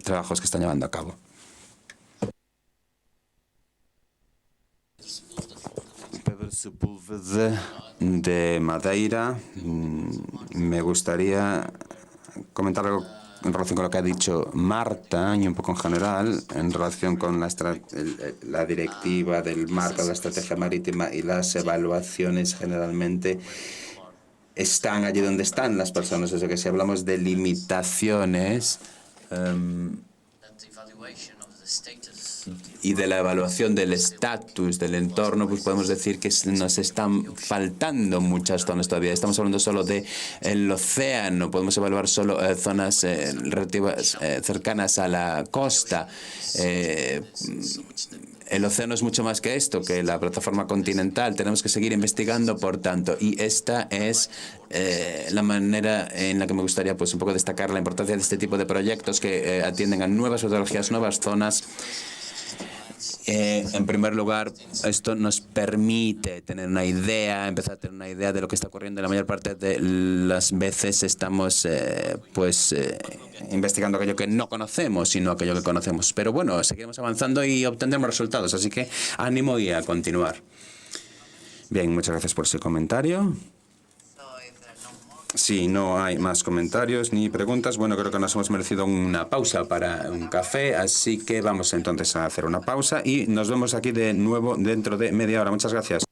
trabajos que están llevando a cabo. Pedro Sepúlveda de Madeira. Me gustaría comentar algo en relación con lo que ha dicho Marta, y un poco en general, en relación con la directiva del marco de la estrategia marítima, y las evaluaciones generalmente están allí donde están las personas. O sea que si hablamos de limitaciones y de la evaluación del estatus del entorno, pues podemos decir que nos están faltando muchas zonas todavía. Estamos hablando solo del océano, podemos evaluar solo zonas relativas, cercanas a la costa. El océano es mucho más que esto, que la plataforma continental. Tenemos que seguir investigando, por tanto, y esta es la manera en la que me gustaría pues un poco destacar la importancia de este tipo de proyectos que atienden a nuevas metodologías, nuevas zonas, En primer lugar, esto nos permite tener una idea, empezar a tener una idea de lo que está ocurriendo. La mayor parte de las veces estamos investigando aquello que no conocemos, sino aquello que conocemos. Pero bueno, seguiremos avanzando y obtendremos resultados, así que ánimo y a continuar. Bien, muchas gracias por ese comentario. Si no hay más comentarios ni preguntas, bueno, creo que nos hemos merecido una pausa para un café, así que vamos entonces a hacer una pausa y nos vemos aquí de nuevo dentro de media hora. Muchas gracias.